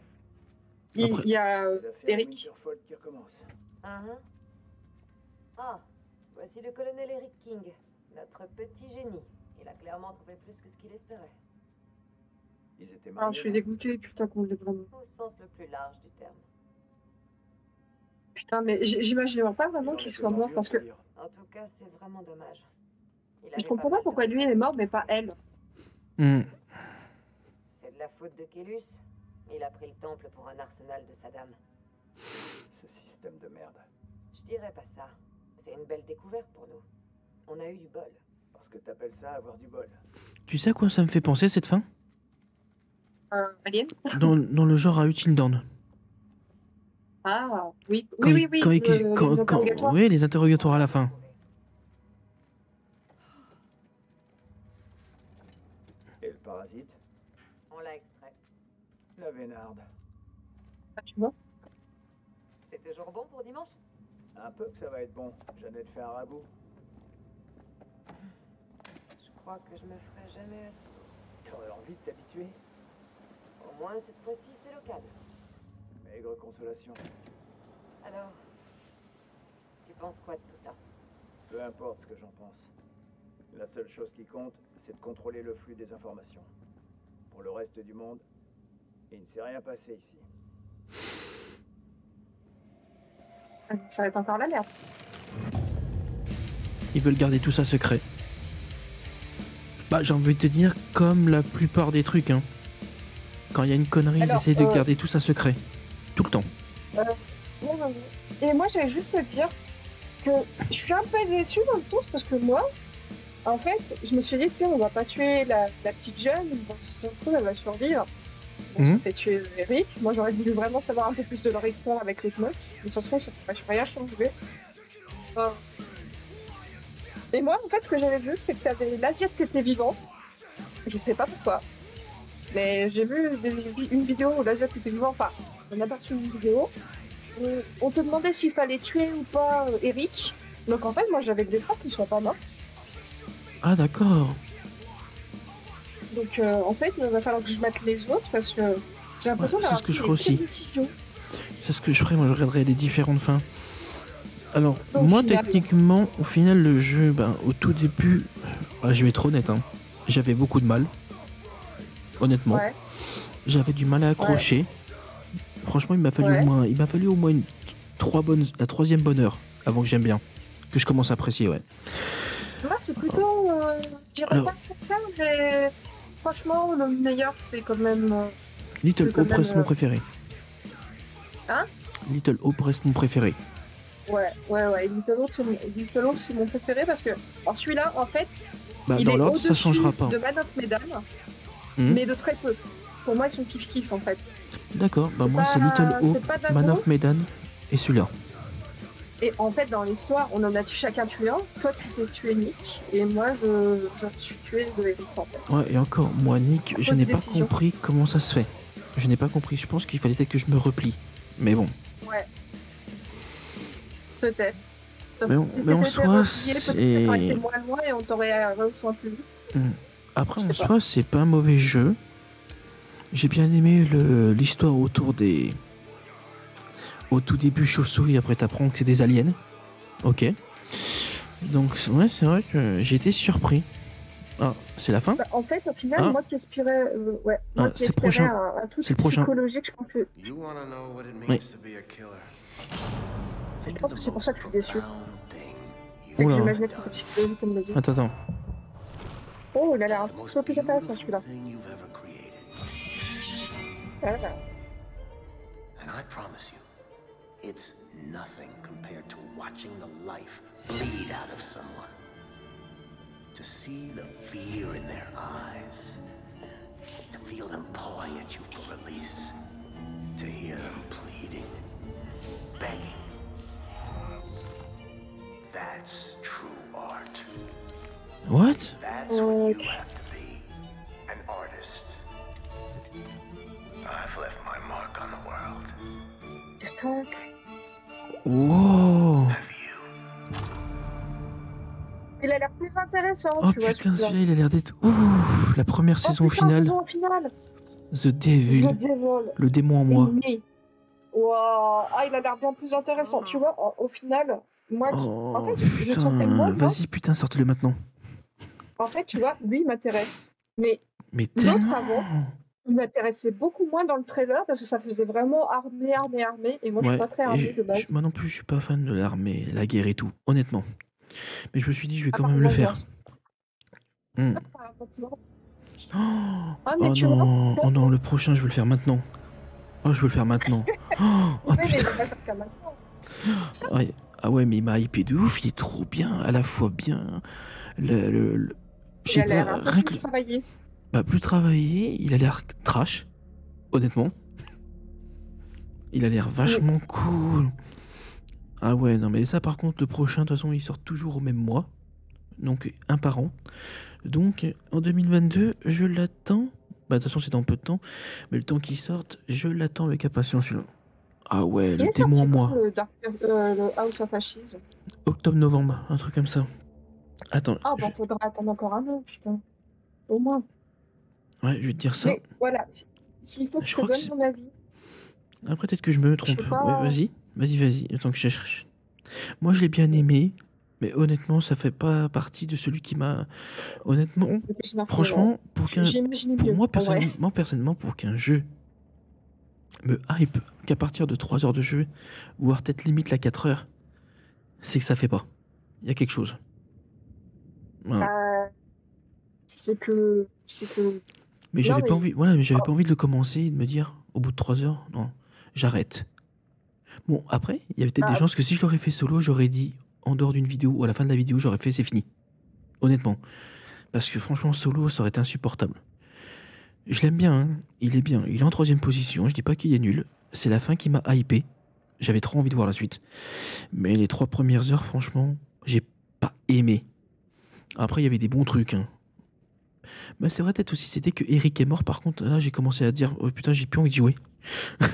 il y a L'affaire Eric. Winterfell qui recommence. Ah, voici le colonel Eric King, notre petit génie. Il a clairement trouvé plus que ce qu'il espérait. Ils étaient Ah, mariés. je suis non? dégoûtée, putain, qu'on l'ait vraiment. Au sens le plus large du terme. Putain, mais j'imaginais pas vraiment Il en qu'il était soit mort vendu, parce on que peut dire. En tout cas, c'est vraiment dommage. Il je avait comprends mal pas pourquoi de lui il est mort, mais pas elle. Hmm. C'est de la faute de Kélus. Il a pris le temple pour un arsenal de Saddam. Ce système de merde. Je dirais pas ça. c'est une belle découverte pour nous. On a eu du bol. Parce que t'appelles ça avoir du bol. Tu sais à quoi ça me fait penser cette fin? Alien. Dans le genre à Until Dawn. Ah, oui. Quand Oui. les interrogatoires. Oui, les interrogatoires à la fin. Et le parasite? On l'a extrait. La vénarde. Ah, tu vois? C'est toujours bon pour dimanche? Un peu que ça va être bon. Jeannette fait un ragoût. Je crois que je me ferai jamais assez. T'aurais envie de t'habituer? Au moins, cette fois-ci, c'est local. Maigre consolation. Alors, tu penses quoi de tout ça? Peu importe ce que j'en pense. La seule chose qui compte, c'est de contrôler le flux des informations. Pour le reste du monde, il ne s'est rien passé ici. Ça va être encore la merde. Ils veulent garder tout ça secret. Bah, j'ai envie de te dire, comme la plupart des trucs, hein. Quand il y a une connerie, ils essaient de garder tout ça secret. Tout le temps. Et moi, j'allais juste te dire que je suis un peu déçue dans le sens parce que moi, en fait, je me suis dit, si on va pas tuer la petite jeune, parce que ça se trouve, elle va survivre. Bon, ça fait tuer Eric. Moi, j'aurais voulu vraiment savoir un peu plus de leur histoire avec les meufs. Mais ça se trouve, ça ne va rien changer. Et moi, en fait, ce que j'avais vu, c'est que tu avais l'Asiate qui était vivant. Je sais pas pourquoi. Mais j'ai vu une vidéo où l'Asiate était vivant. Enfin, on a aperçu une vidéo. On te demandait s'il fallait tuer ou pas Eric. Donc en fait, moi, j'avais de l'espoir qu'il soit pas mort. Ah, d'accord. Donc en fait, il va falloir que je mette les autres parce que j'ai l'impression d'avoir pris des décisions. C'est ce que je ferais. Moi, je regarderais les différentes fins. Alors, moi, techniquement, au final, le jeu, au tout début, je vais être honnête, hein, j'avais beaucoup de mal. Honnêtement. Ouais. J'avais du mal à accrocher. Ouais. Franchement, il m'a fallu au moins la troisième bonne heure avant que j'aime bien. Que je commence à apprécier, ouais. Moi, c'est plutôt... je dirais pas contraire, mais franchement, le meilleur, c'est quand même... Little Hope reste mon préféré. Hein? Little Hope reste mon préféré. Ouais. Little Hope, c'est mon préféré parce que celui-là, en fait, il dans est l'ordre, ça changera pas. De Man of Medan, mais de très peu. Pour moi, ils sont kiff-kiff, en fait. D'accord, moi, c'est Little Hope, Man of Medan et celui-là. Et en fait, dans l'histoire, on en a chacun tué un. Toi, tu t'es tué Nick, et moi, je suis tué de Eric, en fait. Ouais, et encore, moi, Nick, je n'ai pas compris comment ça se fait. Je n'ai pas compris. Je pense qu'il fallait peut-être que je me replie. Mais bon. Ouais. Peut-être. Mais en soi, c'est... moins loin et on t'aurait reçu plus vite. Après, en soi, c'est pas un mauvais jeu. J'ai bien aimé l'histoire autour des... Au tout début, chauve-souris, après t'apprends que c'est des aliens. Ok. Donc, ouais, c'est vrai que j'ai été surpris. Ah, c'est la fin? En fait, au final, moi qui aspirais... c'est le prochain. Un truc psychologique, je pense que... Oui. Je pense que c'est pour ça que je suis déçu. Oula. J'imaginais que c'était psychologique comme le dit. Attends. Oh, il a l'air un peu plus intéressant celui-là. Voilà. And I promise you, it's nothing compared to watching the life bleed out of someone. To see the fear in their eyes, to feel them pawing at you for release, to hear them pleading, begging. That's true art. What? That's what you have to be, an artist. I've left my mark on the world. Wow. Il a l'air plus intéressant. Oh tu putain, celui-là, il a l'air d'être... Ouh, la première saison au final. The Devil. Le démon en moi. Wow. Ah, il a l'air bien plus intéressant. Tu vois, au final, moi, en fait, je sentais moins. Vas-y, putain, sortez-le maintenant. En fait, tu vois, lui, il m'intéresse. Mais tellement... avant, il m'intéressait beaucoup moins dans le trailer parce que ça faisait vraiment armée. Et moi, je suis pas très armée de base. Moi non plus, je suis pas fan de l'armée, la guerre et tout, honnêtement. Mais je me suis dit, je vais quand même le faire. Oh non, le prochain, je vais le faire maintenant. Oh, je veux le faire maintenant. Oh putain. Ah ouais, mais il m'a hypé de ouf, il est trop bien, à la fois bien. Je Il sais a l'air pas, un peu rien plus que. travaillé. Bah, plus travaillé, il a l'air trash, honnêtement. Il a l'air vachement cool. Ah ouais, non, mais ça, par contre, le prochain, de toute façon, il sort toujours au même mois. Donc, un par an. Donc, en 2022, je l'attends. Bah, de toute façon, c'est dans peu de temps. Mais le temps qu'il sorte, je l'attends avec impatience, celui-là. Ah ouais, Il le est démon en sorti quand moi. le House of Ashes? Octobre-novembre, un truc comme ça. Attends. Ah, bon, faudra attendre encore un an, putain. Au moins. Ouais, je vais te dire ça. Mais voilà, s'il faut que Je je te crois que donne c'est. mon avis, Après, peut-être que je me je trompe. sais pas. Ouais, vas-y. Vas-y. Attends que je cherche. Moi, je l'ai bien aimé. Mais honnêtement, ça fait pas partie de celui qui m'a. Honnêtement, Le plus marqué, ouais. franchement, J'ai imaginé pour mieux, moi, en vrai. personnellement, pour qu'un jeu me hype qu'à partir de 3 heures de jeu, voire peut-être limite la 4 heures, c'est que ça fait pas. Il y a quelque chose. Voilà. C'est que. Mais Non, j'avais pas mais envie. Voilà, mais j'avais pas envie de le commencer et de me dire, au bout de 3 heures, non, j'arrête. Bon, après, il y avait peut-être des chances que si je l'aurais fait solo, j'aurais dit, en dehors d'une vidéo, ou à la fin de la vidéo, j'aurais fait c'est fini. Honnêtement. Parce que franchement, solo, ça aurait été insupportable. Je l'aime bien, hein. Il est bien. Il est en 3ème position. Je dis pas qu'il est nul. C'est la fin qui m'a hypé. J'avais trop envie de voir la suite. Mais les 3 premières heures, franchement, j'ai pas aimé. Après, il y avait des bons trucs, hein. Mais c'est vrai, peut-être aussi, c'était que Eric est mort. Par contre, là, j'ai commencé à dire, oh putain, j'ai plus envie de jouer. Ouais,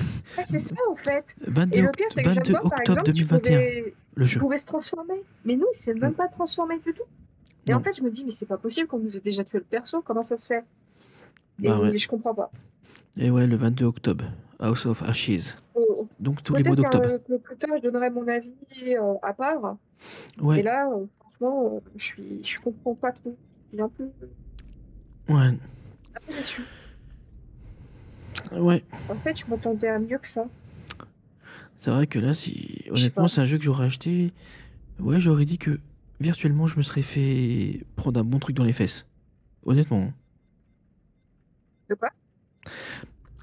c'est ça, en fait. 22, Et le pire, c'est que 22 j'aime pas, par octobre exemple, 2021, le il jeu. pouvait se transformer. Mais nous, il s'est même pas transformé du tout. Et Non. en fait, je me dis, mais c'est pas possible qu'on nous ait déjà tué le perso. Comment ça se fait? Bah Et ouais. je comprends pas. Et ouais, le 22 octobre, House of Ashes. Donc tous les mois Peut-être d'octobre. que plus tard, je donnerai mon avis à part. Ouais. Et là, franchement, je comprends pas trop. Je suis un peu Ouais. déçu. Ouais. En fait, je m'attendais à mieux que ça. C'est vrai que là, si honnêtement, c'est un jeu que j'aurais acheté. Ouais, j'aurais dit que virtuellement, je me serais fait prendre un bon truc dans les fesses. Honnêtement. De quoi?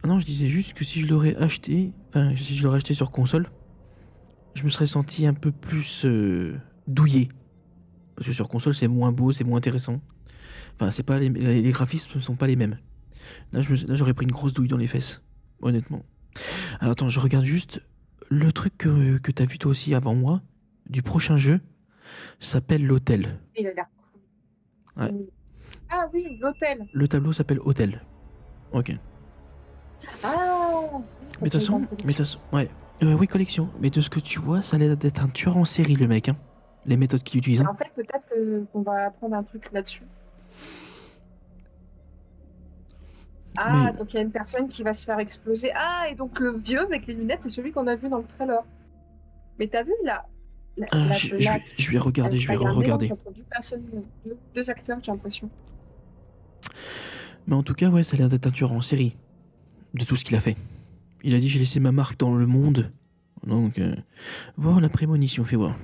Ah non, je disais juste que si je l'aurais acheté, enfin, si je l'aurais acheté sur console, je me serais senti un peu plus douillé. Parce que sur console, c'est moins beau, c'est moins intéressant. Enfin, c'est pas les graphismes ne sont pas les mêmes. Là, j'aurais pris une grosse douille dans les fesses. Honnêtement. Alors, attends, je regarde juste le truc que t'as vu toi aussi avant moi, du prochain jeu, s'appelle l'Hôtel. Il a l'air. Ouais. Ah oui, l'hôtel. Le tableau s'appelle Hôtel. Ok. Ah. Mais de toute façon, ouais. Oui, collection. Mais de ce que tu vois, ça a l'air d'être un tueur en série, le mec. Hein. Les méthodes qu'il utilise. Hein. En fait, peut-être qu'on va apprendre un truc là-dessus. Ah, donc il y a une personne qui va se faire exploser. Ah, et donc le vieux avec les lunettes, c'est celui qu'on a vu dans le trailer. Mais t'as vu là je vais regarder, je vais re-regarder. Deux acteurs, j'ai l'impression. Mais en tout cas, ouais, ça a l'air d'être un tueur en série. De tout ce qu'il a fait. Il a dit, j'ai laissé ma marque dans le monde. Donc, voir la prémonition, fais voir.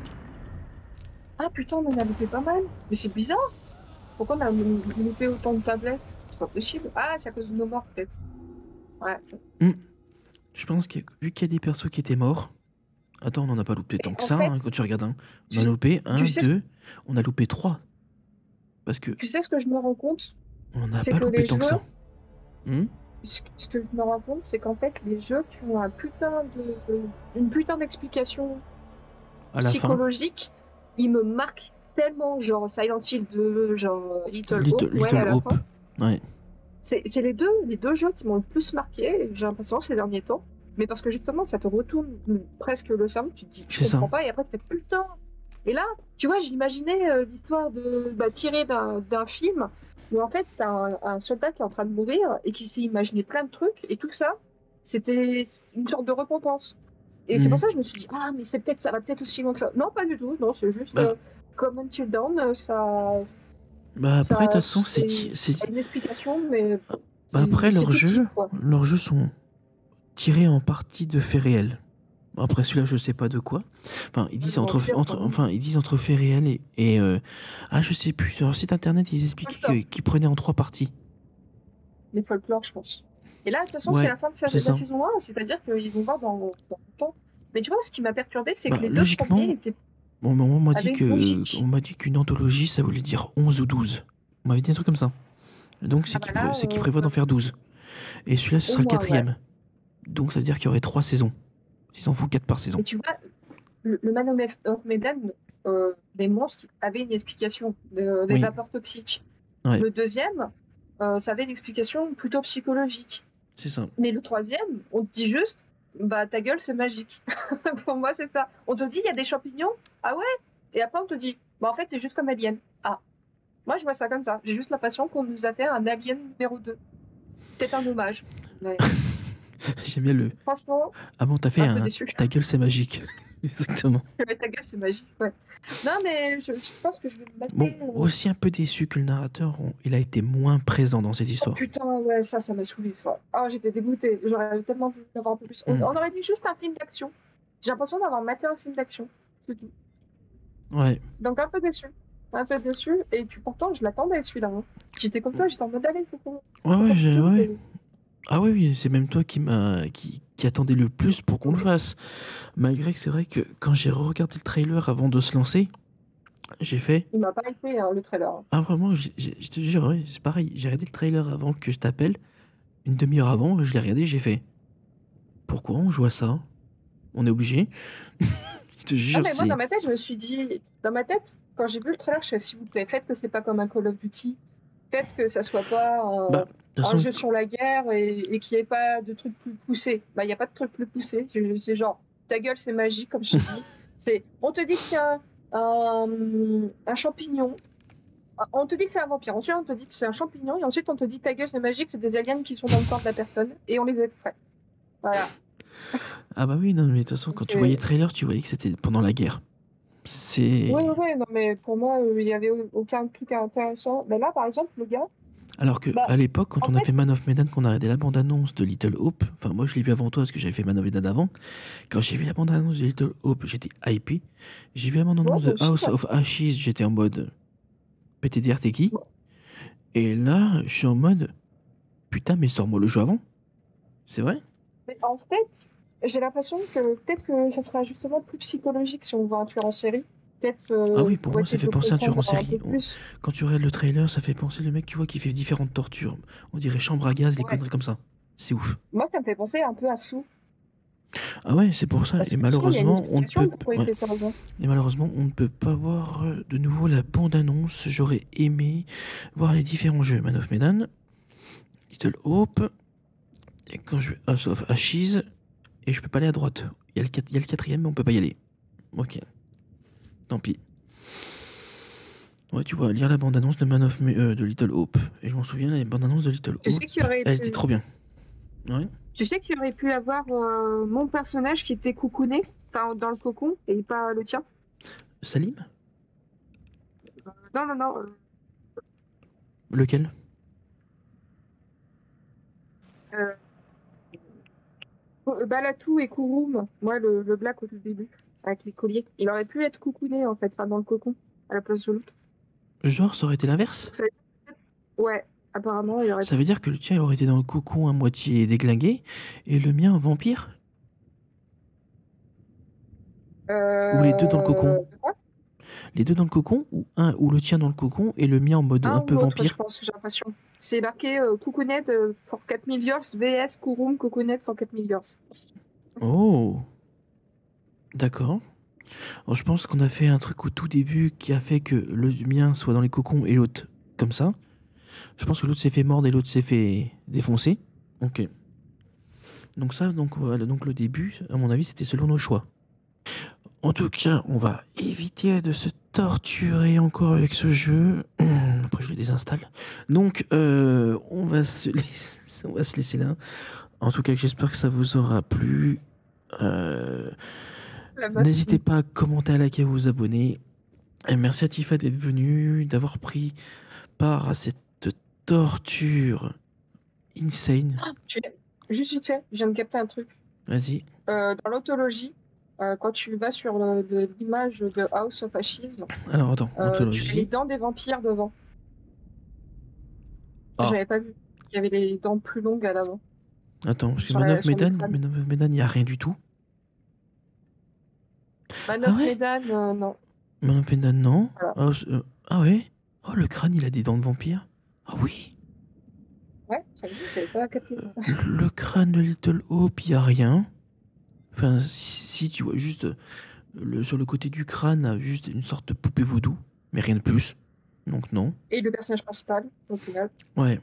Ah putain, on en a loupé pas mal. Mais c'est bizarre. Pourquoi on a loupé autant de tablettes? C'est pas possible. Ah, c'est à cause de nos morts, peut-être. Ouais. Je pense que vu qu'il y a des persos qui étaient morts. Attends, on en a pas loupé tant que ça, hein, quand tu regardes. Hein. On a loupé 1, 2, on a loupé 3. Parce que. Tu sais ce que je me rends compte? On n'a pas loupé tant que ça. Ce que je me rends compte, c'est qu'en fait, les jeux qui ont une putain d'explication psychologique, ils me marquent tellement, genre Silent Hill 2, genre Little Hope. Ouais. C'est les deux jeux qui m'ont le plus marqué, j'ai l'impression, ces derniers temps. Mais parce que justement, ça te retourne presque le cerveau, tu te dis, je comprends pas, et après tu fais putain. Et là, tu vois, j'imaginais l'histoire tirée d'un film où en fait, t'as un soldat qui est en train de mourir et qui s'est imaginé plein de trucs, et tout ça, c'était une sorte de récompense. Et c'est pour ça que je me suis dit, ah, mais ça va peut-être aussi loin que ça. Non, pas du tout, non, c'est juste comme Until Dawn, ça. Bah, après, de toute façon, c'est une explication, mais. Bah, après, leurs jeux sont tirés en partie de faits réels. Après celui-là, je sais pas de quoi. Enfin, ils disent entre faits réels et je sais plus. Sur leur site internet, ils expliquent qu'ils prenaient en 3 parties. Les folklore, je pense. Et là, de toute façon, c'est la fin de la saison 1, c'est-à-dire qu'ils vont voir dans le temps. Mais tu vois, ce qui m'a perturbé, c'est que les deux premiers étaient Bon, on m'a dit Avec logique. on m'a dit qu'une anthologie, ça voulait dire 11 ou 12. On m'avait dit un truc comme ça. Donc c'est Ah bah là, c'est qu'il prévoit d'en faire 12. Et celui-là, ce au sera le moins, ouais. 4e. Donc ça veut dire qu'il y aurait 3 saisons. S'ils en font 4 par saison. Et tu vois, le Man of Medan, les monstres avaient une explication, des Oui. vapeurs toxiques. Ouais. Le deuxième, ça avait une explication plutôt psychologique. C'est ça. Mais le troisième, on te dit juste, bah ta gueule c'est magique. Pour moi c'est ça. On te dit il y a des champignons, ah ouais. Et après on te dit, bah en fait c'est juste comme Alien. Ah. Moi je vois ça comme ça. J'ai juste l'impression qu'on nous a fait un Alien numéro 2. C'est un hommage. Mais J'aime bien le. franchement, Ah bon, t'as fait un peu un. déçu. Ta gueule, c'est magique. Exactement. Ta gueule c'est magique, ouais. Non mais je pense que je vais me Bon, mater. aussi un peu déçu que le narrateur, il a été moins présent dans cette Oh histoire. putain, ouais, ça m'a saoulé. Ça. Oh, j'étais dégoûtée. J'aurais tellement voulu en avoir un peu plus. On aurait dit juste un film d'action. J'ai l'impression d'avoir maté un film d'action. C'est tout. Ouais. Donc un peu déçu. Un peu déçu. Et pourtant, je l'attendais celui-là. Hein. J'étais comme toi, j'étais en mode allez, faut qu'on. Ouais. Ah oui, c'est même toi qui attendait le plus pour qu'on le fasse. Malgré que c'est vrai que quand j'ai regardé le trailer avant de se lancer, j'ai fait. Il m'a pas hypé hein, le trailer. Ah vraiment, je te jure, ouais, c'est pareil. J'ai regardé le trailer avant que je t'appelle. Une demi-heure avant, je l'ai regardé, j'ai fait. Pourquoi on joue à ça? On est obligé. Je te jure, mais moi, dans ma tête, je me suis dit. Dans ma tête, quand j'ai vu le trailer, je me suis dit, s'il vous plaît, faites que c'est pas comme un Call of Duty. Faites que ça soit pas un jeu sur la guerre et qu'il n'y ait pas de trucs plus poussés. Bah, il n'y a pas de trucs plus poussés. C'est genre, ta gueule, c'est magique, comme je t'ai dit. On te dit que c'est un champignon. On te dit que c'est un vampire. Ensuite, on te dit que c'est un champignon. Et ensuite, on te dit que ta gueule, c'est magique. C'est des aliens qui sont dans le corps de la personne. Et on les extrait. Voilà. Ah bah oui, non, mais de toute façon, quand tu voyais le trailer, tu voyais que c'était pendant la guerre. C'est. Oui, non, mais pour moi, il n'y avait aucun truc intéressant. Mais là, par exemple, le gars. Alors que à l'époque, quand on a fait Man of Medan, qu'on a regardé la bande-annonce de Little Hope, enfin moi je l'ai vu avant toi parce que j'avais fait Man of Medan avant. Quand j'ai vu la bande-annonce de Little Hope, j'étais hypé. J'ai vu la bande-annonce de House of Ashes, j'étais en mode PTDR, t'es qui? Et là, je suis en mode putain, mais sors-moi le jeu avant. C'est vrai? Mais en fait, j'ai l'impression que peut-être que ça sera justement plus psychologique si on voit un tueur en série. Ah oui, pour moi, ça fait penser à un tueur en série. Quand tu regardes le trailer, ça fait penser le mec, tu vois, qui fait différentes tortures. On dirait chambre à gaz, des conneries comme ça. C'est ouf. Moi, ça me fait penser un peu à Sous. Ah ouais, c'est pour ça. Et malheureusement, on ne peut pas voir de nouveau la bande-annonce. J'aurais aimé voir les différents jeux. Man of Medan, Little Hope, et quand je vais House of Ashes, et je peux pas aller à droite. Il y a le 4e, mais on peut pas y aller. Ok. Tant pis. Ouais, tu vois, lire la bande-annonce de de Little Hope. Et je m'en souviens, la bande-annonce de Little Hope, elle était trop bien. Ouais. Tu sais qu'il aurait pu avoir mon personnage qui était coucouné, enfin dans le cocon, et pas le tien. Salim? Non. Lequel? Balatou et Kouroum, moi le black au tout début, avec les colliers. Il aurait pu être coucouné en fait, enfin dans le cocon, à la place de l'autre. Genre, ça aurait été l'inverse? Ouais, apparemment il aurait. Ça veut dire que le tien il aurait été dans le cocon à moitié déglingué, et le mien vampire? Ou les deux dans le cocon? Les deux dans le cocon, ou le tien dans le cocon et le mien en mode un peu vampire? Je pense, j'ai l'impression. C'est marqué Coucounet for 4000 years vs Kouroum Coucounet for 4000 years. Oh, d'accord. Alors, je pense qu'on a fait un truc au tout début qui a fait que le mien soit dans les cocons et l'autre comme ça. Je pense que l'autre s'est fait mordre et l'autre s'est fait défoncer. Ok. Donc ça, voilà, donc le début, à mon avis, c'était selon nos choix. En tout cas, on va éviter de se torturer encore avec ce jeu. Après, je le désinstalle. Donc, on va se laisser là. En tout cas, j'espère que ça vous aura plu. N'hésitez pas à commenter, à liker, à vous abonner. Et merci à Tifa d'être venu, d'avoir pris part à cette torture insane. Juste vite fait, je viens de capter un truc. Vas-y. Dans l'anthologie, quand tu vas sur l'image de House of Ashes, alors attends, tu as les dents des vampires devant. J'avais pas vu. Il y avait les dents plus longues à l'avant. Attends, parce que Man of Medan, il n'y a rien du tout. Man of Medan, non. Man of Medan, non. Voilà. Ah ouais. Oh, le crâne, il a des dents de vampire. Ah oui. Ouais, j'avais pas capté. Le crâne de Little Hope, il n'y a rien. Enfin, si tu vois juste sur le côté du crâne, juste une sorte de poupée vaudou, mais rien de plus. Donc non. Et le personnage principal, au final. Ouais.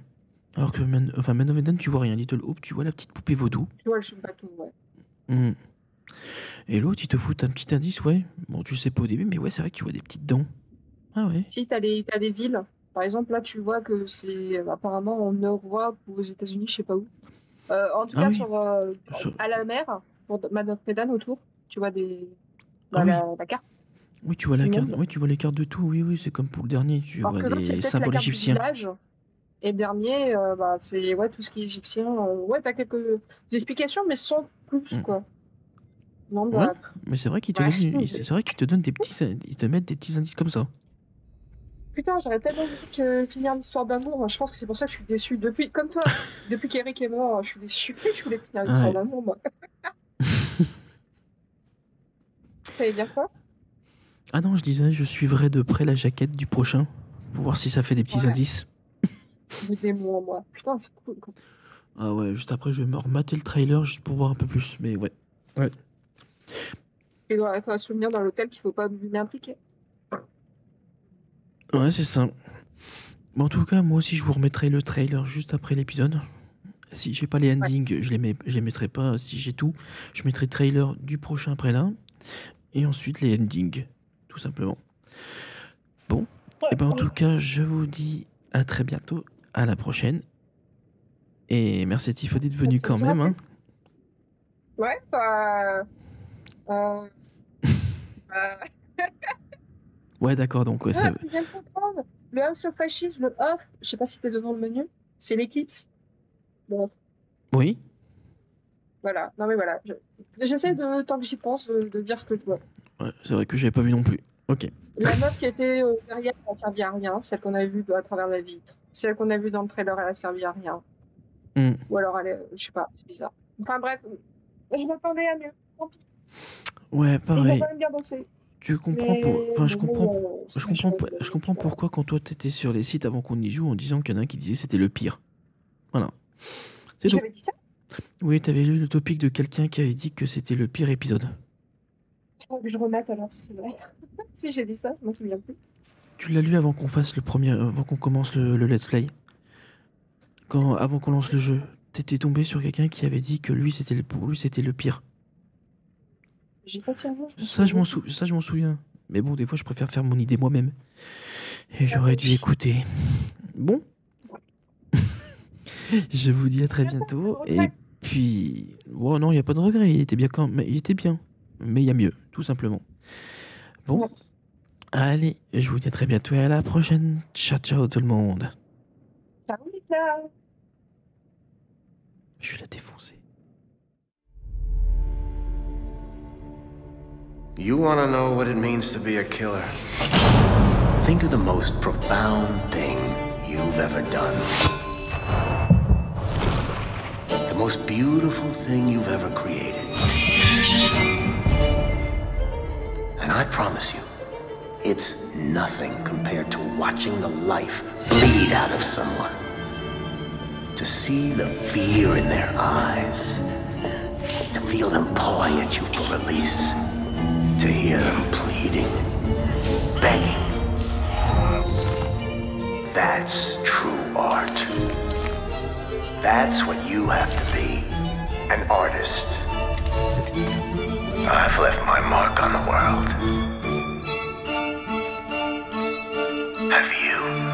Alors que Man of Medan, tu vois rien. Little Hope, tu vois la petite poupée vaudou. Tu vois le choubatou, ouais. Et l'autre, il te fout un petit indice, ouais. Bon, tu sais pas au début, mais ouais, c'est vrai que tu vois des petites dents. Ah ouais. Si, t'as les villes. Par exemple, là, tu vois que c'est apparemment en Europe ou aux États-Unis, je sais pas où. En tout cas, oui. À la mer, pour Man of Medan autour, tu vois la carte. Oui, tu vois la carte. Oui, tu vois les cartes de tout. Oui, c'est comme pour le dernier. Tu vois les symboles égyptiens. Et le dernier, c'est tout ce qui est égyptien. T'as quelques explications, mais sans plus, quoi. Non, ouais, mais c'est vrai qu'ils te donnent des petits, ils te mettent des petits indices comme ça. Putain, j'aurais tellement voulu finir l'histoire d'amour. Je pense que c'est pour ça que je suis déçue. Comme toi, depuis qu'Eric est mort, je suis déçue. Je voulais finir l'histoire d'amour, moi. Ça veut dire quoi? Ah non, je disais, je suivrai de près la jaquette du prochain pour voir si ça fait des petits indices. Moi. Putain, c'est cool, quoi. Ah ouais, juste après, je vais me remater le trailer juste pour voir un peu plus. Mais ouais. Il doit être un souvenir dans l'hôtel qu'il faut pas m'impliquer. Ouais, c'est ça. Bon, en tout cas, moi aussi, je vous remettrai le trailer juste après l'épisode. Si j'ai pas les endings, je les mettrai pas. Si j'ai tout, je mettrai le trailer du prochain après là. Et ensuite les endings, tout simplement. Bon, et ben en tout cas, je vous dis à très bientôt, à la prochaine. Et merci à Tiffany d'être venu quand même. Hein. Ouais, ouais, d'accord, donc ouais, ça... Je viens de comprendre. Le House of Fascism, le off, je sais pas si t'es devant le menu, c'est l'éclipse. Bon. Oui. Voilà, non mais voilà. J'essaie tant que j'y pense, de dire ce que je vois. Ouais, c'est vrai que j'avais pas vu non plus. Ok. La meuf qui était derrière, elle a servi à rien, celle qu'on a vue à travers la vitre. Celle qu'on a vue dans le trailer, elle a servi à rien. Ou alors elle est, je sais pas, c'est bizarre. Enfin bref, je m'attendais à mieux, tant pis. Ouais, pareil. Ils ont quand même bien bossé. Tu comprends je comprends pourquoi quand toi t'étais sur les sites avant qu'on y joue en disant qu'il y en a un qui disait c'était le pire. Voilà. C'est tout. J'avais dit ça? Oui, t'avais lu le topic de quelqu'un qui avait dit que c'était le pire épisode. Il faut que je remette alors si c'est vrai. Si j'ai dit ça, je m'en souviens plus. Tu l'as lu avant qu'on fasse avant qu'on commence le let's play. Avant qu'on lance le jeu, t'étais tombé sur quelqu'un qui avait dit que pour lui c'était le pire. J'ai pas tiré. Ça je m'en souviens. Mais bon, des fois je préfère faire mon idée moi-même. Et j'aurais dû l'écouter. Bon. Je vous dis à très bientôt. Et puis... Oh non, il n'y a pas de regret. Il était bien quand même. Il était bien. Mais il y a mieux, tout simplement. Bon. Allez, je vous dis à très bientôt et à la prochaine. Ciao, ciao tout le monde. Ciao, Lisa. Je vais la défoncer. You want to know what it means to be a killer? Think of the most profound thing you've ever done. The most beautiful thing you've ever created. And I promise you, it's nothing compared to watching the life bleed out of someone. To see the fear in their eyes, to feel them pawing at you for release, to hear them pleading, begging. That's true art. That's what you have to be, an artist. I've left my mark on the world. Have you?